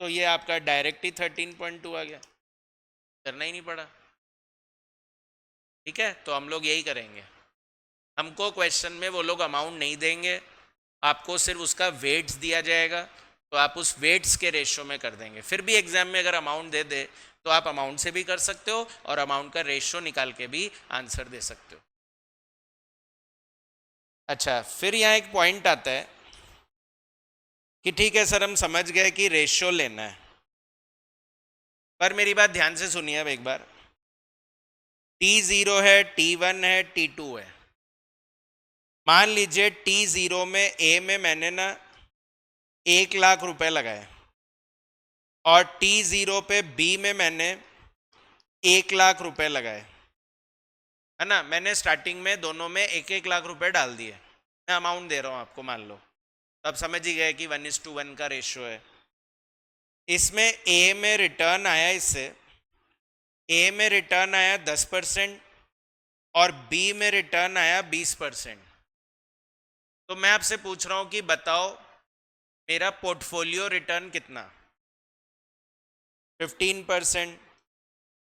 तो ये आपका डायरेक्ट ही 13.2 आ गया, करना ही नहीं पड़ा। ठीक है, तो हम लोग यही करेंगे। हमको क्वेश्चन में वो लोग अमाउंट नहीं देंगे, आपको सिर्फ उसका वेट्स दिया जाएगा, तो आप उस वेट्स के रेशियो में कर देंगे। फिर भी एग्जाम में अगर अमाउंट दे दे तो आप अमाउंट से भी कर सकते हो, और अमाउंट का रेशियो निकाल के भी आंसर दे सकते हो। अच्छा, फिर यहाँ एक पॉइंट आता है कि ठीक है सर, हम समझ गए कि रेशियो लेना है, पर मेरी बात ध्यान से सुनिए अब एक बार। T0 है, T1 है, T2 है। मान लीजिए T0 में ए में मैंने ना 1,00,000 रुपए लगाए, और T0 पे बी में मैंने 1,00,000 रुपए लगाए, है ना। मैंने स्टार्टिंग में दोनों में 1,00,000 रुपए डाल दिए, मैं अमाउंट दे रहा हूँ आपको, मान लो। तो आप समझ ही गए कि 1:1 का रेशियो है। इसमें ए में रिटर्न आया, इससे ए में रिटर्न आया 10%, और बी में रिटर्न आया 20%। तो मैं आपसे पूछ रहा हूं कि बताओ मेरा पोर्टफोलियो रिटर्न कितना, 15%।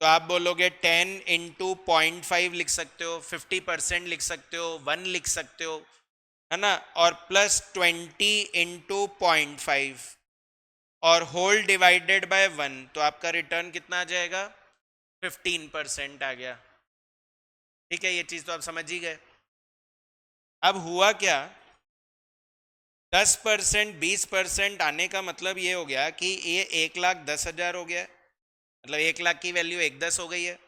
तो आप बोलोगे 10 इंटू 0.5 लिख सकते हो, 50% लिख सकते हो, 1 लिख सकते हो, है ना, और प्लस 20 इंटू 0.5 और होल डिवाइडेड बाय 1, तो आपका रिटर्न कितना आ जाएगा, 15% आ गया। ठीक है, ये चीज तो आप समझ ही गए। अब हुआ क्या, 10% 20% आने का मतलब ये हो गया कि ये 1,10,000 हो गया, मतलब 1,00,000 की वैल्यू 1,10 हो गई है,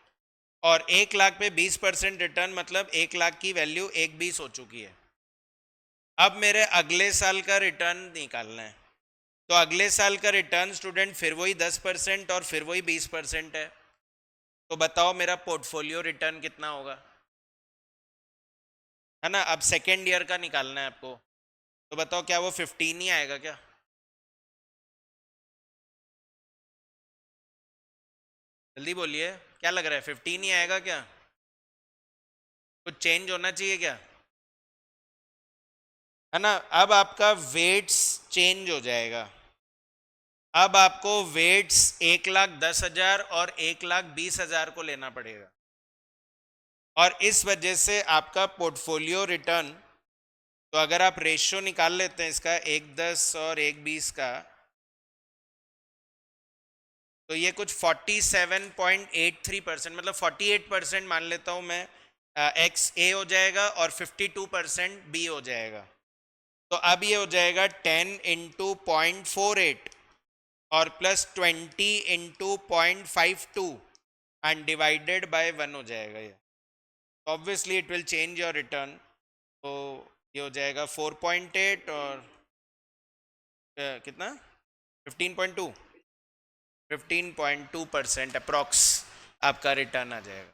और 1,00,000 पे 20% रिटर्न मतलब 1,00,000 की वैल्यू 1,20 हो चुकी है। अब मेरे अगले साल का रिटर्न निकालना है, तो अगले साल का रिटर्न स्टूडेंट फिर वही 10% और फिर वही 20% है। तो बताओ मेरा पोर्टफोलियो रिटर्न कितना होगा, है ना। अब सेकेंड ईयर का निकालना है आपको, तो बताओ क्या वो 15 ही आएगा क्या, जल्दी बोलिए, क्या लग रहा है, 15 ही आएगा क्या, कुछ चेंज होना चाहिए क्या, है ना। अब आपका वेट्स चेंज हो जाएगा, अब आपको वेट्स 1,10,000 और 1,20,000 को लेना पड़ेगा, और इस वजह से आपका पोर्टफोलियो रिटर्न, तो अगर आप रेशियो निकाल लेते हैं इसका 1,10 और 1,20 का, तो ये कुछ 47.83%, मतलब 48% मान लेता हूं मैं, एक्स ए हो जाएगा, और 52% बी हो जाएगा। तो अब ये हो जाएगा 10 इंटू 0.48 और plus 20 into 0.52 and divided bye 1 हो जाएगा ये। Obviously it will change your return, तो ये हो जाएगा 4.8 और कितना, 15.2, 15.2% अप्रॉक्स आपका रिटर्न आ जाएगा।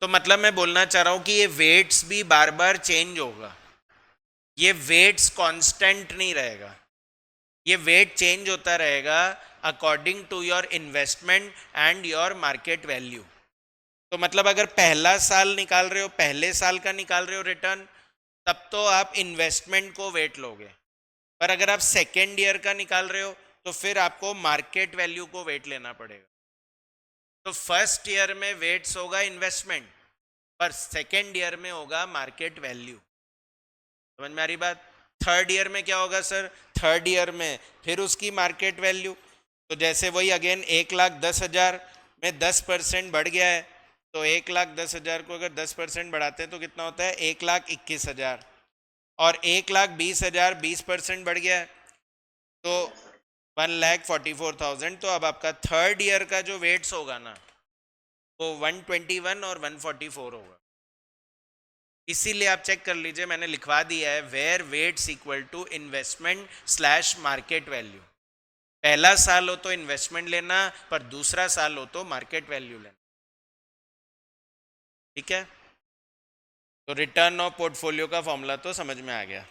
तो मतलब मैं बोलना चाह रहा हूँ कि ये वेट्स भी बार बार चेंज होगा, ये वेट्स कांस्टेंट नहीं रहेगा, ये वेट चेंज होता रहेगा according to your investment and your market value. तो मतलब अगर पहला साल निकाल रहे हो, पहले साल का निकाल रहे हो रिटर्न, तब तो आप इन्वेस्टमेंट को वेट लोगे, पर अगर आप सेकेंड ईयर का निकाल रहे हो तो फिर आपको मार्केट वैल्यू को वेट लेना पड़ेगा। तो फर्स्ट ईयर में वेट्स होगा इन्वेस्टमेंट, पर सेकेंड ईयर में होगा मार्केट वैल्यू। समझ में आ रही बात। थर्ड ईयर में क्या होगा सर, थर्ड ईयर में फिर उसकी मार्केट वैल्यू। तो जैसे वही अगेन 1,10,000 में 10% बढ़ गया है, तो 1,10,000 को अगर 10% बढ़ाते हैं तो कितना होता है, 1,21,000, और 1,20,000 20% बढ़ गया है तो 1,44,000। तो अब आपका थर्ड ईयर का जो वेट्स होगा ना, वो 121 और 144 होगा। इसीलिए आप चेक कर लीजिए, मैंने लिखवा दिया है where weights equal to investment slash market value. पहला साल हो तो इन्वेस्टमेंट लेना, पर दूसरा साल हो तो मार्केट वैल्यू लेना। ठीक है, तो रिटर्न ऑफ पोर्टफोलियो का फॉर्मूला तो समझ में आ गया।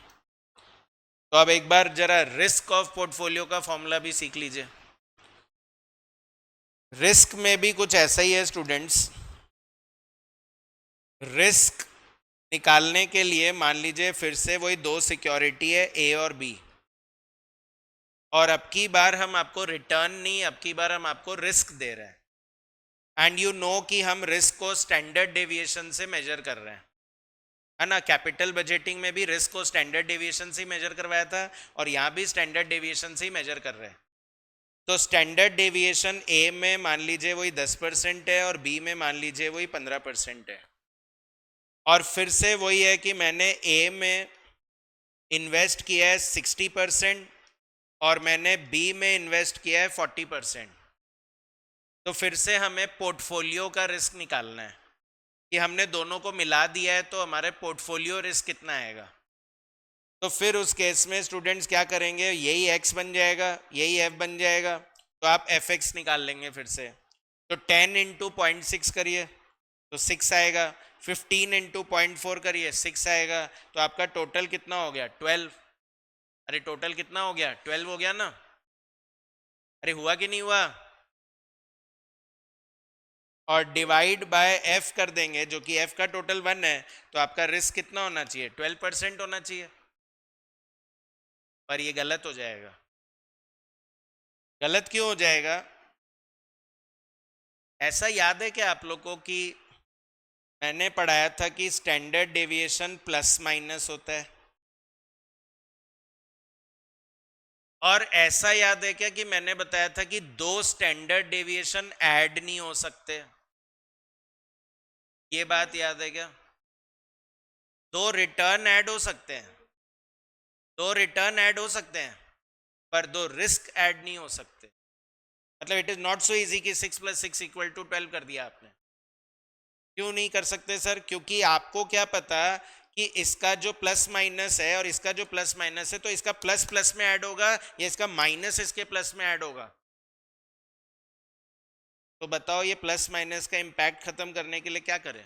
तो अब एक बार जरा रिस्क ऑफ पोर्टफोलियो का फॉर्मूला भी सीख लीजिए। रिस्क में भी कुछ ऐसा ही है स्टूडेंट्स। रिस्क निकालने के लिए मान लीजिए फिर से वही दो सिक्योरिटी है, ए और बी, और अब की बार हम आपको रिटर्न नहीं, अब की बार हम आपको रिस्क दे रहे हैं। एंड यू नो कि हम रिस्क को स्टैंडर्ड डेविएशन से मेजर कर रहे हैं, है ना। कैपिटल बजटिंग में भी रिस्क को स्टैंडर्ड डेविएशन से मेजर करवाया था, और यहाँ भी स्टैंडर्ड डेविएशन से ही मेजर कर रहे हैं। तो स्टैंडर्ड डेविएशन ए में मान लीजिए वही 10% है, और बी में मान लीजिए वही 15% है। और फिर से वही है कि मैंने ए में इन्वेस्ट किया है 60%, और मैंने बी में इन्वेस्ट किया है 40%। तो फिर से हमें पोर्टफोलियो का रिस्क निकालना है कि हमने दोनों को मिला दिया है, तो हमारे पोर्टफोलियो रिस्क कितना आएगा। तो फिर उस केस में स्टूडेंट्स क्या करेंगे, यही एक्स बन जाएगा, यही एफ बन जाएगा, तो आप एफ एक्स निकाल लेंगे फिर से। तो 10 इंटू 0.6 करिए तो 6 आएगा, 15 इंटू 0.4 करिए 6 आएगा, तो आपका टोटल कितना हो गया, 12। अरे टोटल कितना हो गया, 12 हो गया ना। अरे हुआ कि नहीं हुआ। और डिवाइड बाय एफ कर देंगे, जो कि एफ का टोटल 1 है, तो आपका रिस्क कितना होना चाहिए, 12% होना चाहिए। पर ये गलत हो जाएगा। गलत क्यों हो जाएगा। ऐसा याद है क्या आप लोग को कि मैंने पढ़ाया था कि स्टैंडर्ड डेविएशन प्लस माइनस होता है। और ऐसा याद है क्या कि मैंने बताया था कि दो स्टैंडर्ड डेविएशन ऐड नहीं हो सकते। ये बात याद है क्या। दो रिटर्न ऐड हो सकते हैं, दो रिटर्न ऐड हो सकते हैं, पर दो रिस्क ऐड नहीं हो सकते। मतलब it is not so easy कि 6 + 6 = 12 कर दिया आपने। क्यों नहीं कर सकते सर, क्योंकि आपको क्या पता कि इसका जो प्लस माइनस है और इसका जो प्लस माइनस है, तो इसका प्लस प्लस में ऐड होगा या इसका माइनस इसके प्लस में ऐड होगा। तो बताओ ये प्लस माइनस का इंपैक्ट खत्म करने के लिए क्या करें,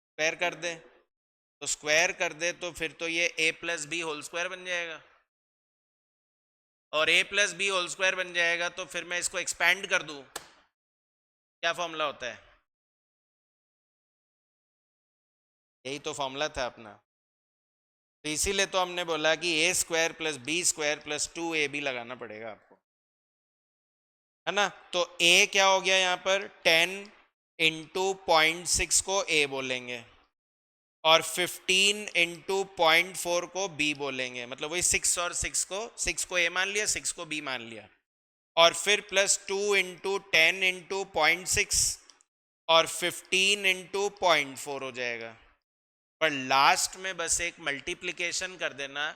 स्क्वायर कर दे। तो स्क्वायर कर दे तो फिर तो ये a + b होल स्क्वायर बन जाएगा, और a + b होल स्क्वायर बन जाएगा, तो फिर मैं इसको एक्सपैंड कर दूं, क्या फॉर्मूला होता है, यही तो फॉर्मूला था अपना। तो इसीलिए तो हमने बोला कि a² + b² + 2ab लगाना पड़ेगा आपको, है ना। तो a क्या हो गया यहाँ पर, 10 इंटू 0.6 को a बोलेंगे, और 15 इंटू 0.4 को b बोलेंगे। मतलब वही 6 और 6 को, 6 को a मान लिया, 6 को b मान लिया, और फिर +2 इंटू 10 इंटू 0.6 और 15 इंटू 0.4 हो जाएगा। पर लास्ट में बस एक मल्टीप्लिकेशन कर देना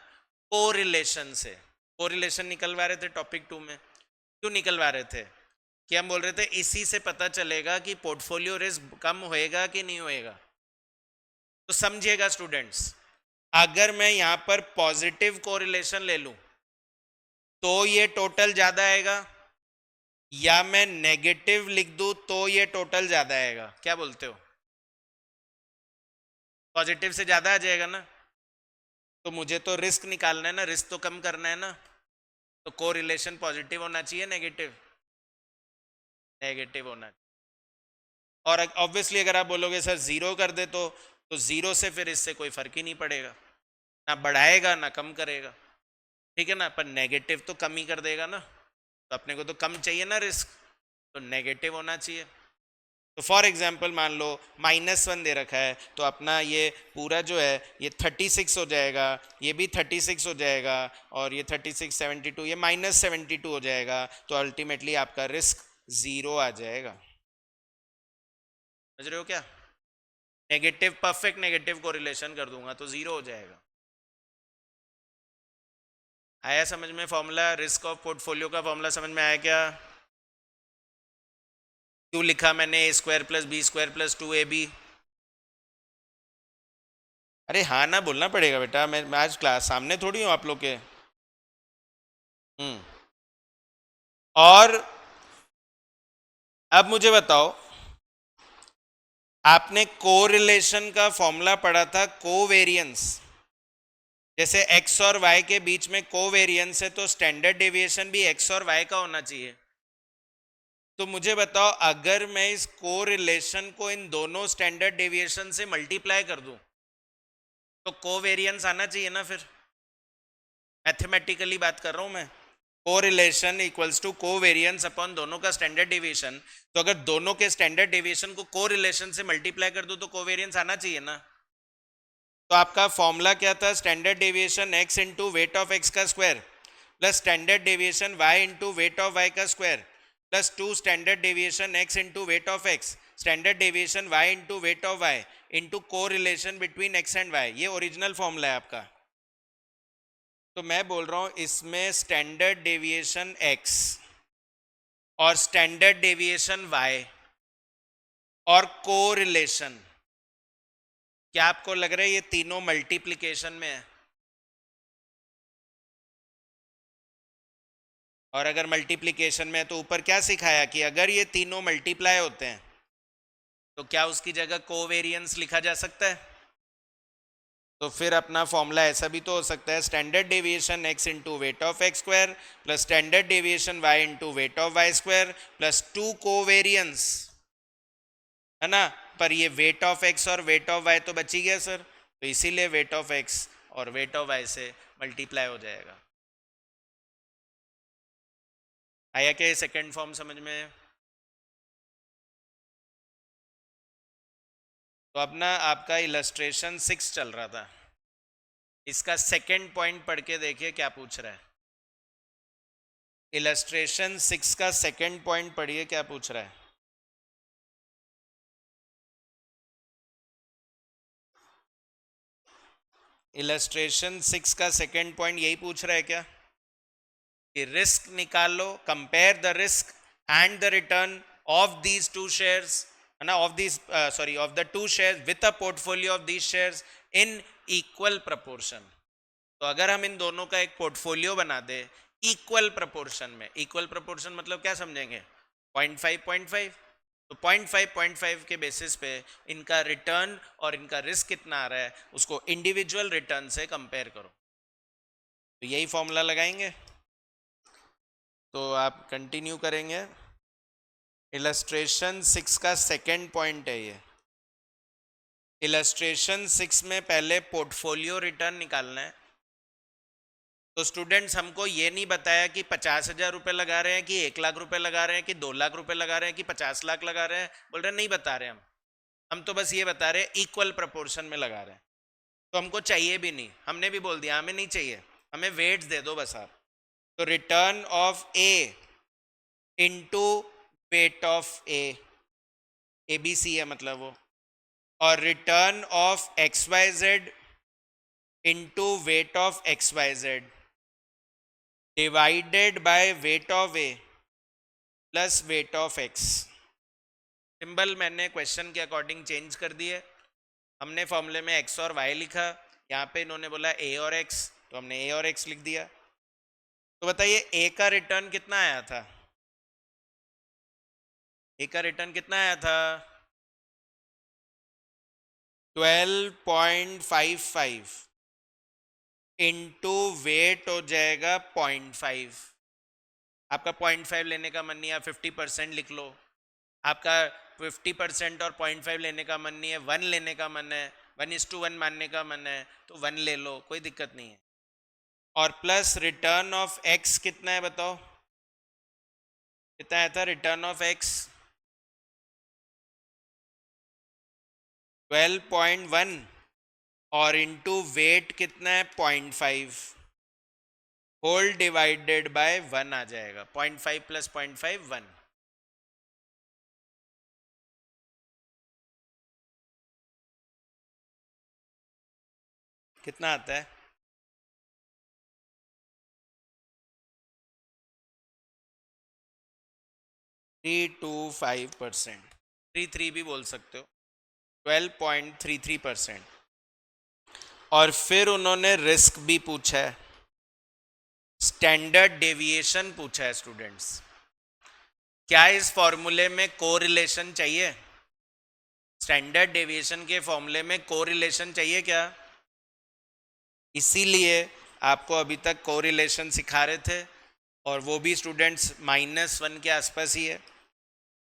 कोरिलेशन से। कोरिलेशन निकलवा रहे थे टॉपिक 2 में। क्यों निकलवा रहे थे, कि हम बोल रहे थे इसी से पता चलेगा कि पोर्टफोलियो रिस्क कम होएगा कि नहीं होएगा। तो समझिएगा स्टूडेंट्स, अगर मैं यहां पर पॉजिटिव कोरिलेशन ले लूं तो ये टोटल ज्यादा आएगा, या मैं नेगेटिव लिख दूं तो ये टोटल ज्यादा आएगा। क्या बोलते हो, पॉजिटिव से ज्यादा आ जाएगा ना। तो मुझे तो रिस्क निकालना है ना, रिस्क तो कम करना है ना। तो कोरिलेशन पॉजिटिव होना चाहिए, नेगेटिव, नेगेटिव होना चाहिए। और ऑब्वियसली अगर आप बोलोगे सर 0 कर दे तो 0 से फिर इससे कोई फर्क ही नहीं पड़ेगा, ना बढ़ाएगा ना कम करेगा, ठीक है ना। पर नेगेटिव तो कम ही कर देगा ना, तो अपने को तो कम चाहिए ना रिस्क, तो नेगेटिव होना चाहिए। तो फॉर एग्जाम्पल मान लो -1 दे रखा है, तो अपना ये पूरा जो है ये 36 हो जाएगा, ये भी 36 हो जाएगा, और ये 36 72, ये -72 हो जाएगा। तो अल्टीमेटली आपका रिस्क 0 आ जाएगा। समझ रहे हो क्या। नेगेटिव, परफेक्ट नेगेटिव कोरिलेशन कर दूंगा तो 0 हो जाएगा। आया समझ में फॉर्मूला, रिस्क ऑफ पोर्टफोलियो का फॉर्मूला समझ में आया क्या। क्यों लिखा मैंने a² + b² + 2ab। अरे हाँ ना बोलना पड़ेगा बेटा, मैं आज क्लास सामने थोड़ी हूँ आप लोग के। हम्म। और अब मुझे बताओ, आपने कोरिलेशन का फॉर्मूला पढ़ा था, कोवेरियंस। जैसे x और y के बीच में कोवेरियंस है तो स्टैंडर्ड डेविएशन भी x और y का होना चाहिए। तो मुझे बताओ, अगर मैं इस कोरिलेशन को इन दोनों स्टैंडर्ड डेविएशन से मल्टीप्लाई कर दूं तो कोवेरियंस आना चाहिए ना। फिर मैथमेटिकली बात कर रहा हूं मैं। Correlation equals to covariance upon दोनों का स्टैंडर्ड डेविएशन। तो अगर दोनों के स्टैंडर्ड डेविएशन को कोरिलेशन से मल्टीप्लाई कर दूं तो कोवेरियंस आना चाहिए ना। तो आपका फॉर्मूला क्या था? Standard deviation x into weight of x का square plus standard deviation y into weight of y का square plus 2 standard deviation x into weight of x standard deviation y into weight of y into correlation between x and y। ये ओरिजिनल फॉर्मूला है आपका। तो मैं बोल रहा हूं इसमें स्टैंडर्ड डेविएशन x और स्टैंडर्ड डेविएशन y और कोरिलेशन, क्या आपको लग रहा है ये तीनों मल्टीप्लिकेशन में है? और अगर मल्टीप्लिकेशन में है तो ऊपर क्या सिखाया कि अगर ये तीनों मल्टीप्लाई होते हैं तो क्या उसकी जगह कोवेरियंस लिखा जा सकता है? तो फिर अपना फॉर्मूला ऐसा भी तो हो सकता है, standard deviation x into weight of x square plus standard deviation y into weight of y square plus 2 covariance, है ना। पर ये वेट ऑफ x और वेट ऑफ y तो बच ही गया सर, तो इसीलिए वेट ऑफ x और वेट ऑफ y से मल्टीप्लाई हो जाएगा। आया क्या ये सेकेंड फॉर्म समझ में? तो अब ना आपका इलस्ट्रेशन 6 चल रहा था, इसका सेकेंड पॉइंट पढ़ के देखिए क्या पूछ रहा है। इलस्ट्रेशन 6 का सेकेंड पॉइंट पढ़िए क्या पूछ रहा है। इलस्ट्रेशन 6 का सेकेंड पॉइंट यही पूछ रहा है क्या कि रिस्क निकालो, compare the risk and the return of these two shares, है ना, of these sorry of the two shares with a portfolio of these shares in equal proportion. तो अगर हम इन दोनों का एक पोर्टफोलियो बना दे इक्वल प्रपोर्शन में, इक्वल प्रपोर्शन मतलब क्या समझेंगे, 0.5 0.5, तो 0.5 के बेसिस पे इनका रिटर्न और इनका रिस्क कितना आ रहा है उसको इंडिविजुअल रिटर्न से कंपेयर करो। तो यही फॉर्मूला लगाएंगे। तो आप कंटिन्यू करेंगे। इलस्ट्रेशन 6 का सेकेंड पॉइंट है ये। इलस्ट्रेशन 6 में पहले पोर्टफोलियो रिटर्न निकालना है। तो स्टूडेंट्स हमको ये नहीं बताया कि 50,000 रुपये लगा रहे हैं कि 1 लाख रुपए लगा रहे हैं कि 2 लाख रुपए लगा रहे हैं कि 50 लाख लगा रहे हैं, बोल रहे हैं नहीं बता रहे हम तो बस ये बता रहे हैं इक्वल प्रपोर्शन में लगा रहे हैं। तो हमको चाहिए भी नहीं, हमने भी बोल दिया हमें नहीं चाहिए, हमें वेट्स दे दो बस आप। तो return of A into weight of A B C है मतलब वो, और return of X Y Z into weight of X Y Z divided by weight of A plus weight of X. Symbol मैंने क्वेश्चन के अकॉर्डिंग चेंज कर दिए। हमने फॉर्मूले में एक्स और वाई लिखा, यहाँ पे इन्होंने बोला ए और एक्स तो हमने ए और एक्स लिख दिया। तो बताइए ए का रिटर्न कितना आया था? ए का रिटर्न कितना आया था? 12.55 इंटू वेट हो जाएगा 0.5। आपका 0.5 लेने का मन नहीं है 50% लिख लो, आपका 50% और 0.5 लेने का मन नहीं है 1 लेने का मन है, 1:1 मानने का मन है तो 1 ले लो, कोई दिक्कत नहीं है। और प्लस रिटर्न ऑफ एक्स कितना है बताओ, कितना आया था रिटर्न ऑफ एक्स? 12.1 और इंटू वेट कितना है 0.5 होल डिवाइडेड बाय 1 आ जाएगा। 0.5 प्लस 0.5 1। कितना आता है? 325%, 33 भी बोल सकते हो, 12.33%। और फिर उन्होंने रिस्क भी पूछा है। स्टैंडर्ड डेविएशन पूछा है स्टूडेंट्स। क्या इस फॉर्मूले में कोरिलेशन चाहिए? स्टैंडर्ड डेविएशन के फॉर्मूले में कोरिलेशन चाहिए क्या? इसीलिए आपको अभी तक कोरिलेशन सिखा रहे थे, और वो भी स्टूडेंट्स -1 के आसपास ही है,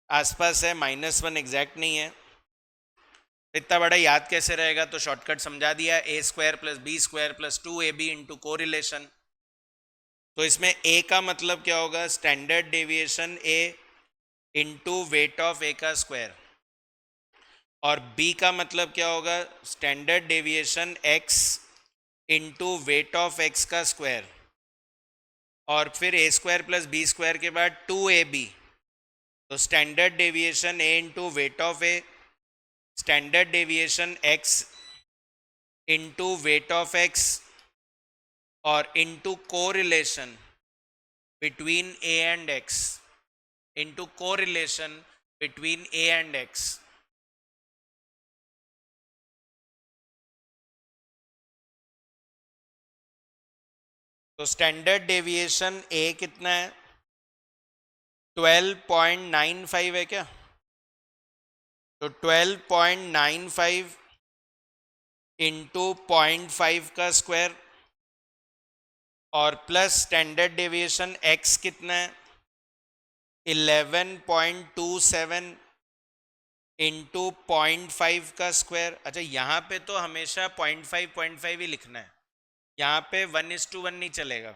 आसपास है, -1 एग्जैक्ट नहीं है। इतना बड़ा याद कैसे रहेगा? तो शॉर्टकट समझा दिया, a² + b² + 2ab into correlation. तो इसमें a का मतलब क्या होगा? Standard deviation a into weight of a का स्क्वायर, और b का मतलब क्या होगा? Standard deviation x into weight of x का स्क्वायर, और फिर a² + b² के बाद 2ab, तो standard deviation a into weight of a, standard deviation x into weight of x, और into correlation between a and x, into correlation between a and x। तो स्टैंडर्ड डेविएशन a कितना है? 12.95 है क्या? तो 12.95 इंटू 0.5 का स्क्वायर, और प्लस स्टैंडर्ड डेविएशन x कितना है? 11.27 इंटू 0.5 का स्क्वायर। अच्छा, यहाँ पे तो हमेशा 0.5 ही लिखना है, यहाँ पे 1:1 नहीं चलेगा,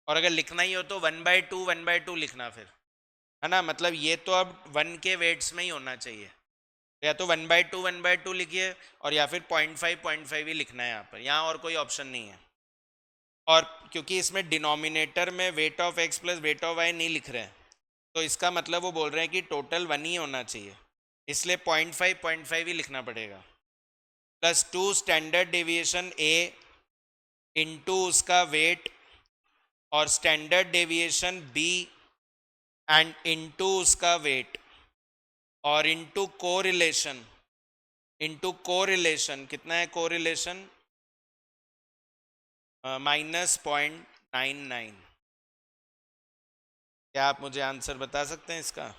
और अगर लिखना ही हो तो 1/2 लिखना फिर, है ना? मतलब ये तो अब 1 के वेट्स में ही होना चाहिए, या तो 1/2 लिखिए, और या फिर 0.5 ही लिखना है यहाँ पर, यहाँ और कोई ऑप्शन नहीं है। और क्योंकि इसमें डिनोमिनेटर में weight of x plus weight of y नहीं लिख रहे हैं, तो इसका मतलब वो बोल रहे हैं कि टोटल 1 ही होना चाहिए, इसलिए 0.5 ही लिखना पड़ेगा। +2 स्टैंडर्ड डेविएशन a इंटू उसका वेट, और standard deviation b and into उसका वेट, और इंटू कोरिलेशन, कितना है कोरिलेशन? -0.99। क्या आप मुझे आंसर बता सकते हैं इसका?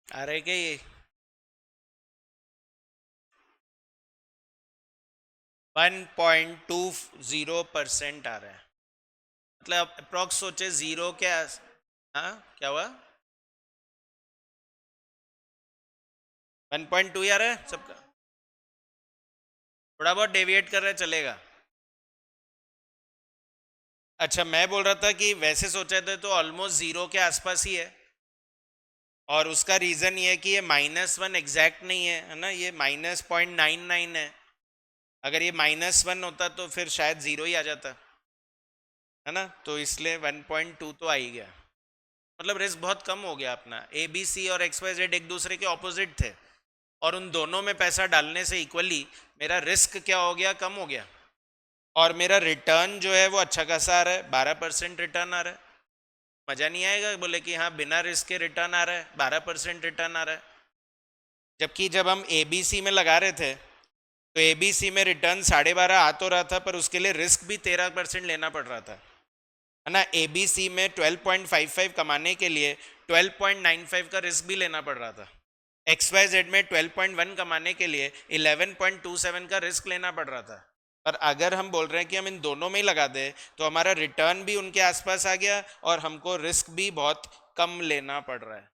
आ रहे क्या ये? 1.20% आ रहा है, मतलब अप्रॉक्स सोचे जीरो के हाँ, क्या हुआ? 1.2 आ रहा है सबका? थोड़ा बहुत डेविएट कर रहा है, चलेगा। अच्छा, मैं बोल रहा था कि वैसे सोचे थे तो ऑलमोस्ट जीरो के आसपास ही है, और उसका रीजन ये है कि ये -1 एग्जैक्ट नहीं है ना, ये -0.99 है। अगर ये -1 होता तो फिर शायद जीरो ही आ जाता, है ना? तो इसलिए 1.2 तो आ ही गया, मतलब रिस्क बहुत कम हो गया अपना। ABC और XYZ एक दूसरे के ऑपोजिट थे, और उन दोनों में पैसा डालने से इक्वली मेरा रिस्क क्या हो गया? कम हो गया, और मेरा रिटर्न जो है वो अच्छा खासा आ रहा है, 12% रिटर्न आ रहा है। मजा नहीं आएगा बोले कि हाँ बिना रिस्क के रिटर्न आ रहा है, 12% रिटर्न आ रहा है। जबकि जब हम ABC में लगा रहे थे, तो ABC में रिटर्न 12.5 आ तो रहा था, पर उसके लिए रिस्क भी 13% लेना पड़ रहा था, है ना? ABC में 12.55 कमाने के लिए 12.95 का रिस्क भी लेना पड़ रहा था। XYZ में 12.1 कमाने के लिए 11.27 का रिस्क लेना पड़ रहा था। पर अगर हम बोल रहे हैं कि हम इन दोनों में ही लगा दें, तो हमारा रिटर्न भी उनके आसपास आ गया, और हमको रिस्क भी बहुत कम लेना पड़ रहा है।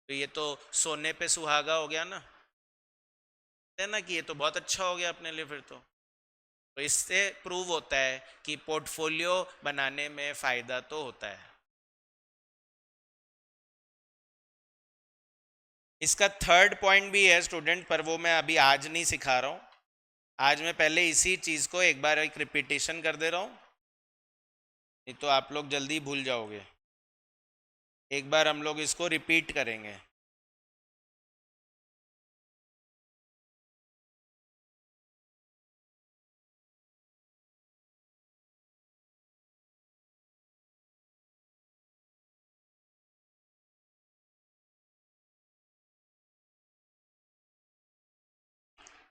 तो ये तो सोने पे सुहागा हो गया ना, है ना? कि ये तो बहुत अच्छा हो गया अपने लिए फिर तो। तो इससे प्रूव होता है कि पोर्टफोलियो बनाने में फायदा तो होता है। इसका थर्ड पॉइंट भी है स्टूडेंट, पर वो मैं अभी आज नहीं सिखा रहा हूँ। आज मैं पहले इसी चीज को एक बार एक रिपीटेशन कर दे रहा हूँ, नहीं तो आप लोग जल्दी भूल जाओगे। एक बार हम लोग इसको रिपीट करेंगे।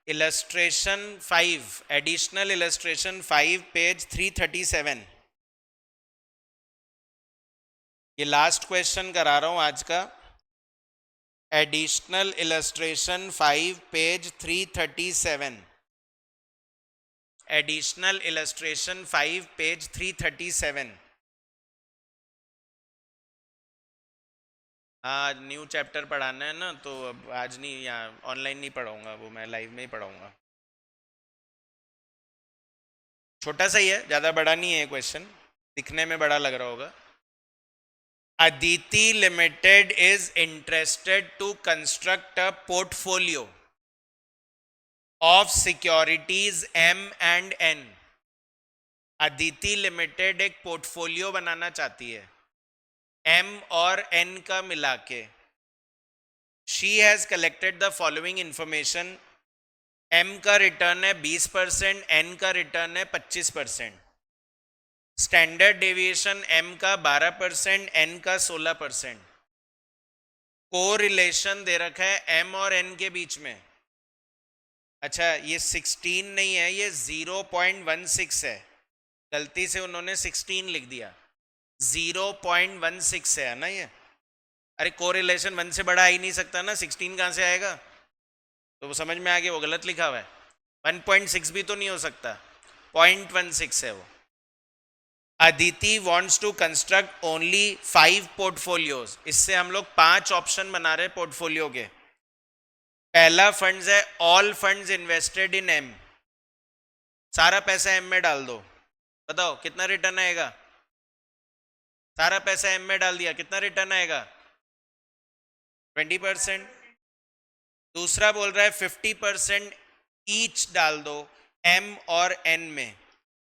Illustration 5, additional illustration 5, page 337। ये लास्ट क्वेश्चन करा रहा हूं आज का। Additional illustration 5, page 337। Additional illustration 5, page 337। हाँ, आज न्यू चैप्टर पढ़ाना है ना, तो अब आज नहीं, यहाँ ऑनलाइन नहीं पढ़ाऊंगा, वो मैं लाइव में ही पढ़ाऊंगा। छोटा सा ही है, ज़्यादा बड़ा नहीं है क्वेश्चन, दिखने में बड़ा लग रहा होगा। Aditi Limited is interested to construct a portfolio of securities M and N. Aditi Limited एक पोर्टफोलियो बनाना चाहती है M और N का मिला के। She has collected the following information. M का रिटर्न है 20%, N का रिटर्न है 25%। स्टैंडर्ड डेविएशन M का 12%, N का 16%। कोरिलेशन दे रखा है M और N के बीच में। अच्छा, ये 16 नहीं है, ये 0.16 है। गलती से उन्होंने 16 लिख दिया, 0.16 है ना ये। अरे कोरिलेशन 1 से बड़ा आ ही नहीं सकता ना, 16 कहाँ से आएगा? तो वो समझ में आ गया, वो गलत लिखा हुआ है। 1.6 भी तो नहीं हो सकता, 0.16 है वो। Aditi wants to construct only 5 portfolios. इससे हम लोग 5 ऑप्शन बना रहे पोर्टफोलियो के। पहला फंड्स है all funds invested in M. सारा पैसा एम में डाल दो, बताओ कितना रिटर्न आएगा? सारा पैसा एम में डाल दिया, कितना रिटर्न आएगा? 20%। दूसरा बोल रहा है 50% ईच डाल दो एम और एन में।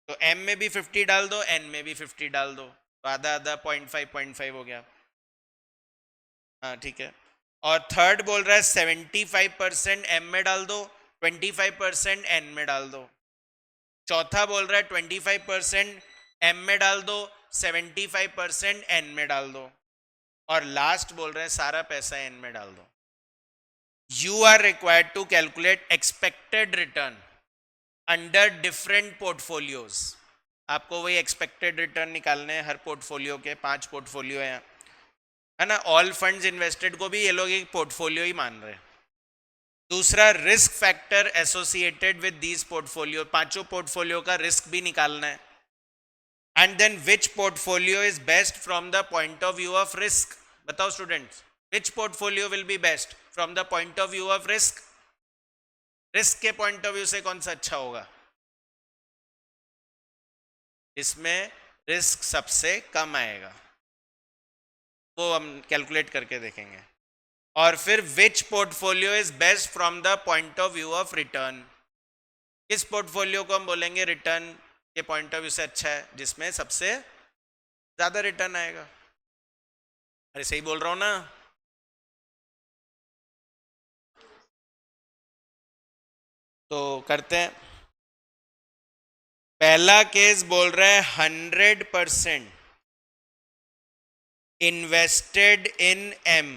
तो एम में भी 50 डाल दो, एन में भी 50 डाल दो, तो आधा आधा 0.5 हो गया। हाँ ठीक है। और थर्ड बोल रहा है 75% एम में डाल दो, 25% एन में डाल दो। चौथा बोल रहा है 25% एम में डाल दो, 75% एन में डाल दो। और लास्ट बोल रहे हैं सारा पैसा एन में डाल दो। You are required to calculate expected return under different portfolios. आपको वही एक्सपेक्टेड रिटर्न निकालने हैं हर पोर्टफोलियो के। 5 पोर्टफोलियो है ना। ऑल फंड्स इन्वेस्टेड को भी ये लोग एक पोर्टफोलियो ही मान रहे हैं। दूसरा, risk factor associated with these portfolio. 5 portfolio का रिस्क भी निकालना है। And then which portfolio is best from the point of view of risk. बताओ students, which portfolio will be best from the point of view of risk. Risk के पॉइंट ऑफ व्यू से कौन सा अच्छा होगा? इसमें रिस्क सबसे कम आएगा, वो हम कैलकुलेट करके देखेंगे। और फिर which portfolio is best from the point of view of return. किस पोर्टफोलियो को हम बोलेंगे रिटर्न के पॉइंट ऑफ व्यू से अच्छा है, जिसमें सबसे ज्यादा रिटर्न आएगा। अरे सही बोल रहा हूं ना? तो करते हैं। पहला केस बोल रहा है 100% इन्वेस्टेड इन एम।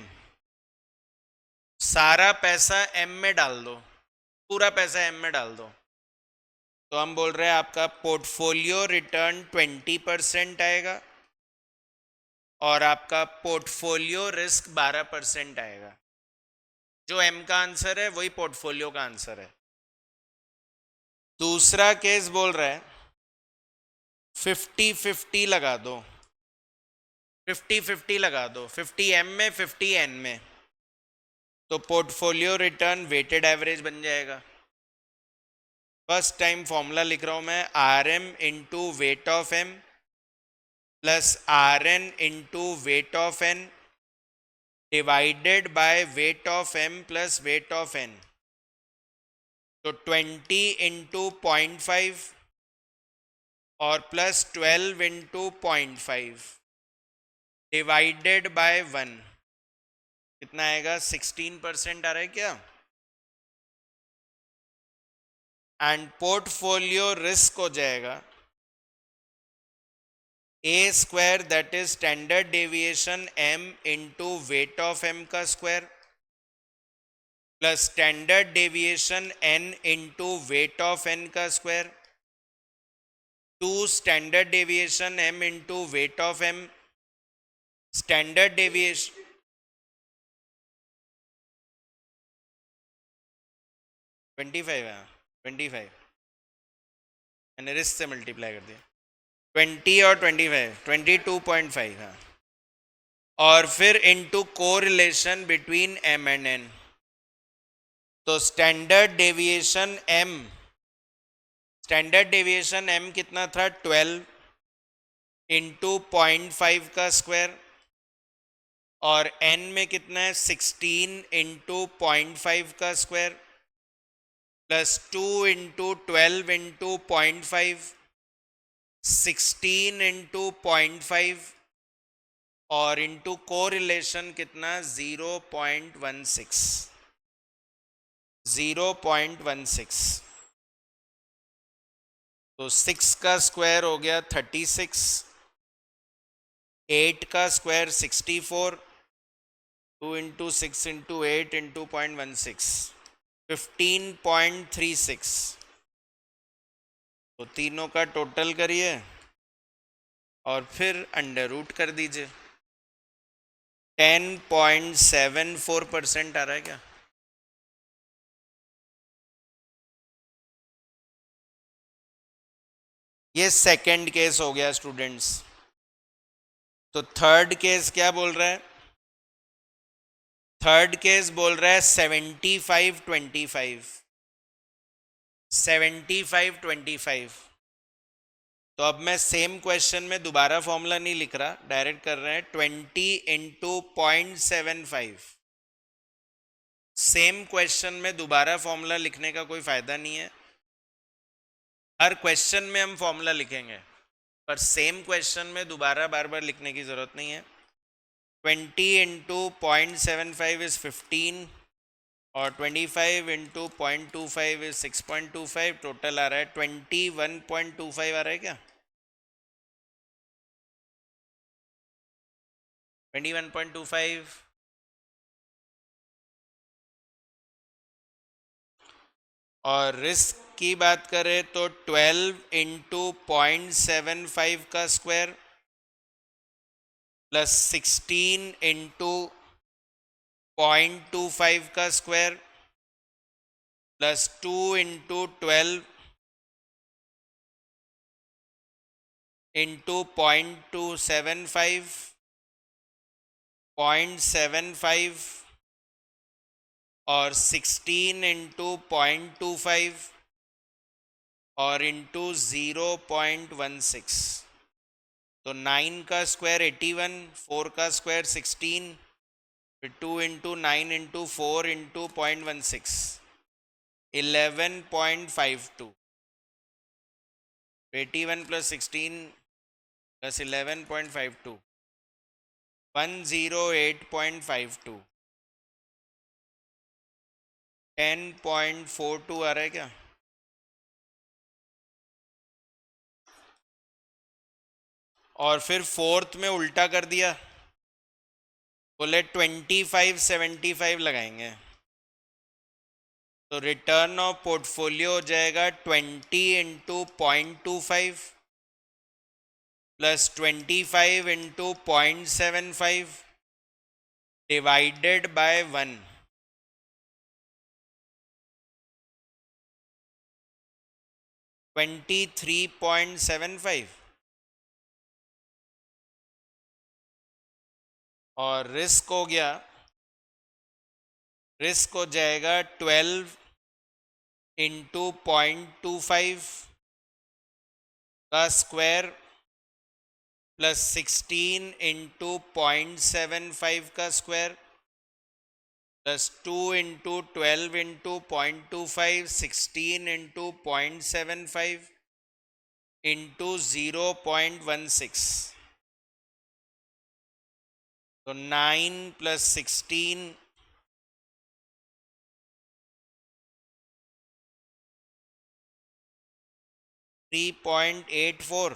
सारा पैसा एम में डाल दो, पूरा पैसा एम में डाल दो। तो हम बोल रहे हैं आपका पोर्टफोलियो रिटर्न 20% आएगा और आपका पोर्टफोलियो रिस्क 12% आएगा। जो एम का आंसर है वही पोर्टफोलियो का आंसर है। दूसरा केस बोल रहा है 50-50 लगा दो, 50-50 लगा दो, 50 एम में 50 एन में, तो पोर्टफोलियो रिटर्न वेटेड एवरेज बन जाएगा। फर्स्ट टाइम फॉर्मूला लिख रहा हूं मैं, r M into weight of M plus r N into weight of N divided by weight of M plus weight of N. तो 20 इंटू 0.5 और प्लस 12 इंटू 0.5 डिवाइडेड बाय 1 कितना आएगा? 16% आ रहा है क्या? एंड पोर्टफोलियो रिस्क हो जाएगा A square, that is standard deviation M into weight of M का square plus standard deviation N into weight of N का square two standard deviation M into weight of M standard deviation 25 है, 25 मैंने रिस्क से मल्टीप्लाई कर दिया, 20 और 25 22.5 है। और फिर into correlation between M and N. तो स्टैंडर्ड डेविएशन एम कितना था? 12 इंटू 0.5 का स्क्वायर और एन में कितना है? 16 इंटू 0.5 का square plus 2 into 12 into 0.5 16 into 0.5 और इंटू कोरिलेशन कितना? 0.16। तो 6 का स्क्वायर हो गया 36, 8 का स्क्वायर 64, 2 इंटू 6 इंटू 8 इंटू 0.16 15.36। तो तीनों का टोटल करिए और फिर अंडर रूट कर दीजिए। 10.74% आ रहा है क्या? ये सेकंड केस हो गया स्टूडेंट्स। तो थर्ड केस क्या बोल रहा है? थर्ड केस बोल रहा है 75-25। 75-25। तो अब मैं सेम क्वेश्चन में दोबारा फॉर्मूला नहीं लिख रहा, डायरेक्ट कर रहे हैं 20 इंटू 0.75। सेम क्वेश्चन में दोबारा फॉर्मूला लिखने का कोई फायदा नहीं है। हर क्वेश्चन में हम फॉर्मूला लिखेंगे पर सेम क्वेश्चन में दोबारा बार बार लिखने की जरूरत नहीं है। 20 इंटू 0.75 इज 15 और 25 इंटू 0.25 इज 6.25। टोटल आ रहा है 21.25 आ रहा है क्या? 21.25। और रिस्क की बात करें तो 12 इंटू 0.75 का स्क्वायर प्लस 16 इंटू 0.25 का स्क्वायर प्लस 2 इंटू 12 इंटू 0.75 और 16 इंटू 0.25 और इंटू 0.16। तो 9 का स्क्वायर 81, 4 का स्क्वायर 16, फिर 2 into 9 into 4 into 0.16 11.52। 81 plus 16 plus 11.52 108.52 10.42 आ रहा है क्या? और फिर फोर्थ में उल्टा कर दिया, बोले 25-75 लगाएंगे तो रिटर्न ऑफ पोर्टफोलियो हो जाएगा 20 into 0.25 plus 25 into 0.75 divided by 1। 23.75 और रिस्क हो गया, रिस्क हो जाएगा 12 इंटू 0.25 का स्क्वायर प्लस 16 इंटू 0.75 का square plus 2 into 12 into 0.25 16 into 0.75 into 0.16 तो 9 प्लस 16 3.84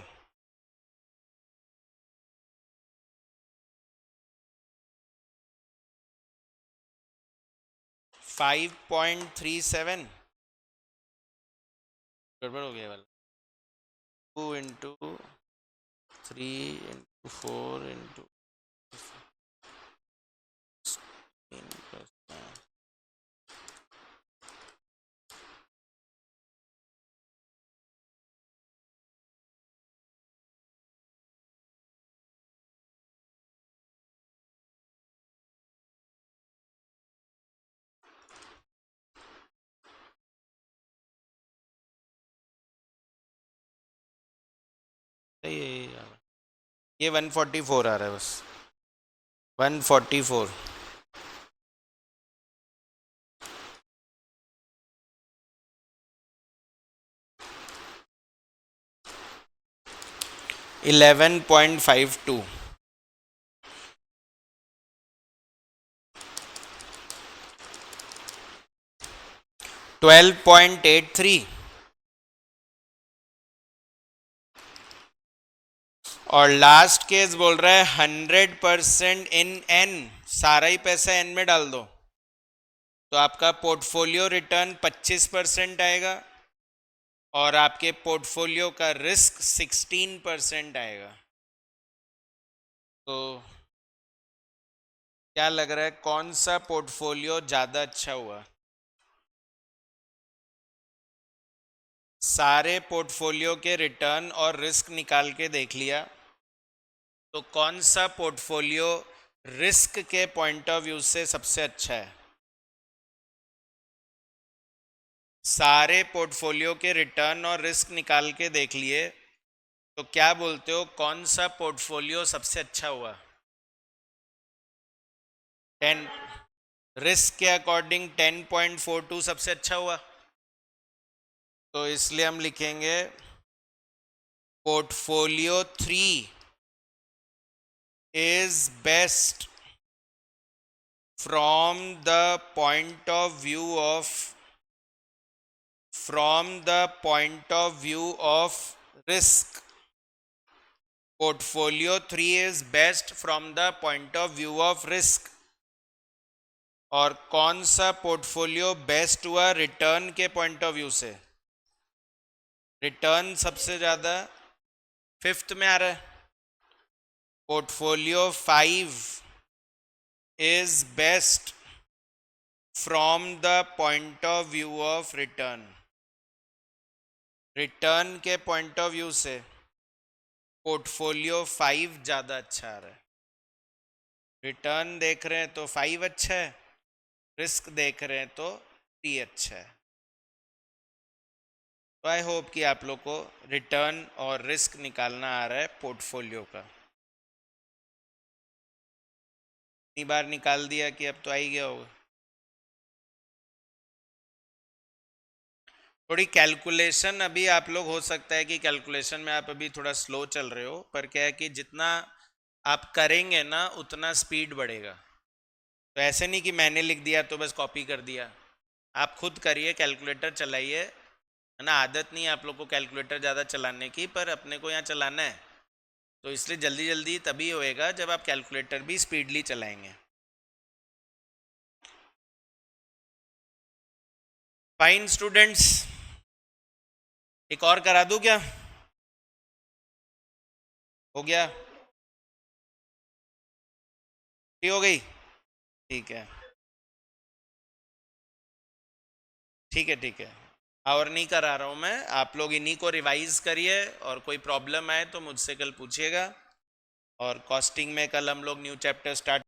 5.37 गड़बड़ हो गया वाला 2 इंटू 3 इंटू 4 इंटू ये 144 आ रहा है बस 144 11.52 12.83 और लास्ट केस बोल रहा है 100% इन एन, सारा ही पैसा एन में डाल दो तो आपका पोर्टफोलियो रिटर्न 25% आएगा और आपके पोर्टफोलियो का रिस्क 16% आएगा। तो क्या लग रहा है कौन सा पोर्टफोलियो ज्यादा अच्छा हुआ? सारे पोर्टफोलियो के रिटर्न और रिस्क निकाल के देख लिया तो कौन सा पोर्टफोलियो रिस्क के पॉइंट ऑफ व्यू से सबसे अच्छा है? सारे पोर्टफोलियो के रिटर्न और रिस्क निकाल के देख लिए तो क्या बोलते हो कौन सा पोर्टफोलियो सबसे अच्छा हुआ? 10 रिस्क के अकॉर्डिंग 10.42 सबसे अच्छा हुआ। तो इसलिए हम लिखेंगे portfolio 3 is best from the point of view of risk. Portfolio 3 is best from the point of view of risk. और कौन सा पोर्टफोलियो बेस्ट हुआ रिटर्न के पॉइंट ऑफ व्यू से? रिटर्न सबसे ज्यादा 5th में आ रहा है। Portfolio 5 is best from the point of view of return. Return के पॉइंट ऑफ व्यू से पोर्टफोलियो 5 ज्यादा अच्छा आ रहा है। रिटर्न देख रहे हैं तो 5 अच्छा है, रिस्क देख रहे हैं तो 3 अच्छा है। तो आई होप कि आप लोग को रिटर्न और रिस्क निकालना आ रहा है पोर्टफोलियो का। इतनी बार निकाल दिया कि अब तो आ ही गया होगा। थोड़ी कैलकुलेशन अभी आप लोग हो सकता है कि कैलकुलेशन में आप अभी थोड़ा स्लो चल रहे हो, पर क्या है कि जितना आप करेंगे ना उतना स्पीड बढ़ेगा। तो ऐसे नहीं कि मैंने लिख दिया तो बस कॉपी कर दिया, आप खुद करिए, कैलकुलेटर चलाइए, है ना। आदत नहीं है आप लोग को कैलकुलेटर ज़्यादा चलाने की, पर अपने को यहाँ चलाना है तो इसलिए जल्दी जल्दी तभी होएगा जब आप कैलकुलेटर भी स्पीडली चलाएंगे। फाइन स्टूडेंट्स, एक और करा दूं क्या? हो गया? हो गई? ठीक है ठीक है ठीक है, और नहीं करा रहा हूँ मैं, आप लोग इन्हीं को रिवाइज करिए और कोई प्रॉब्लम आए तो मुझसे कल पूछिएगा। और कॉस्टिंग में कल हम लोग न्यू चैप्टर स्टार्ट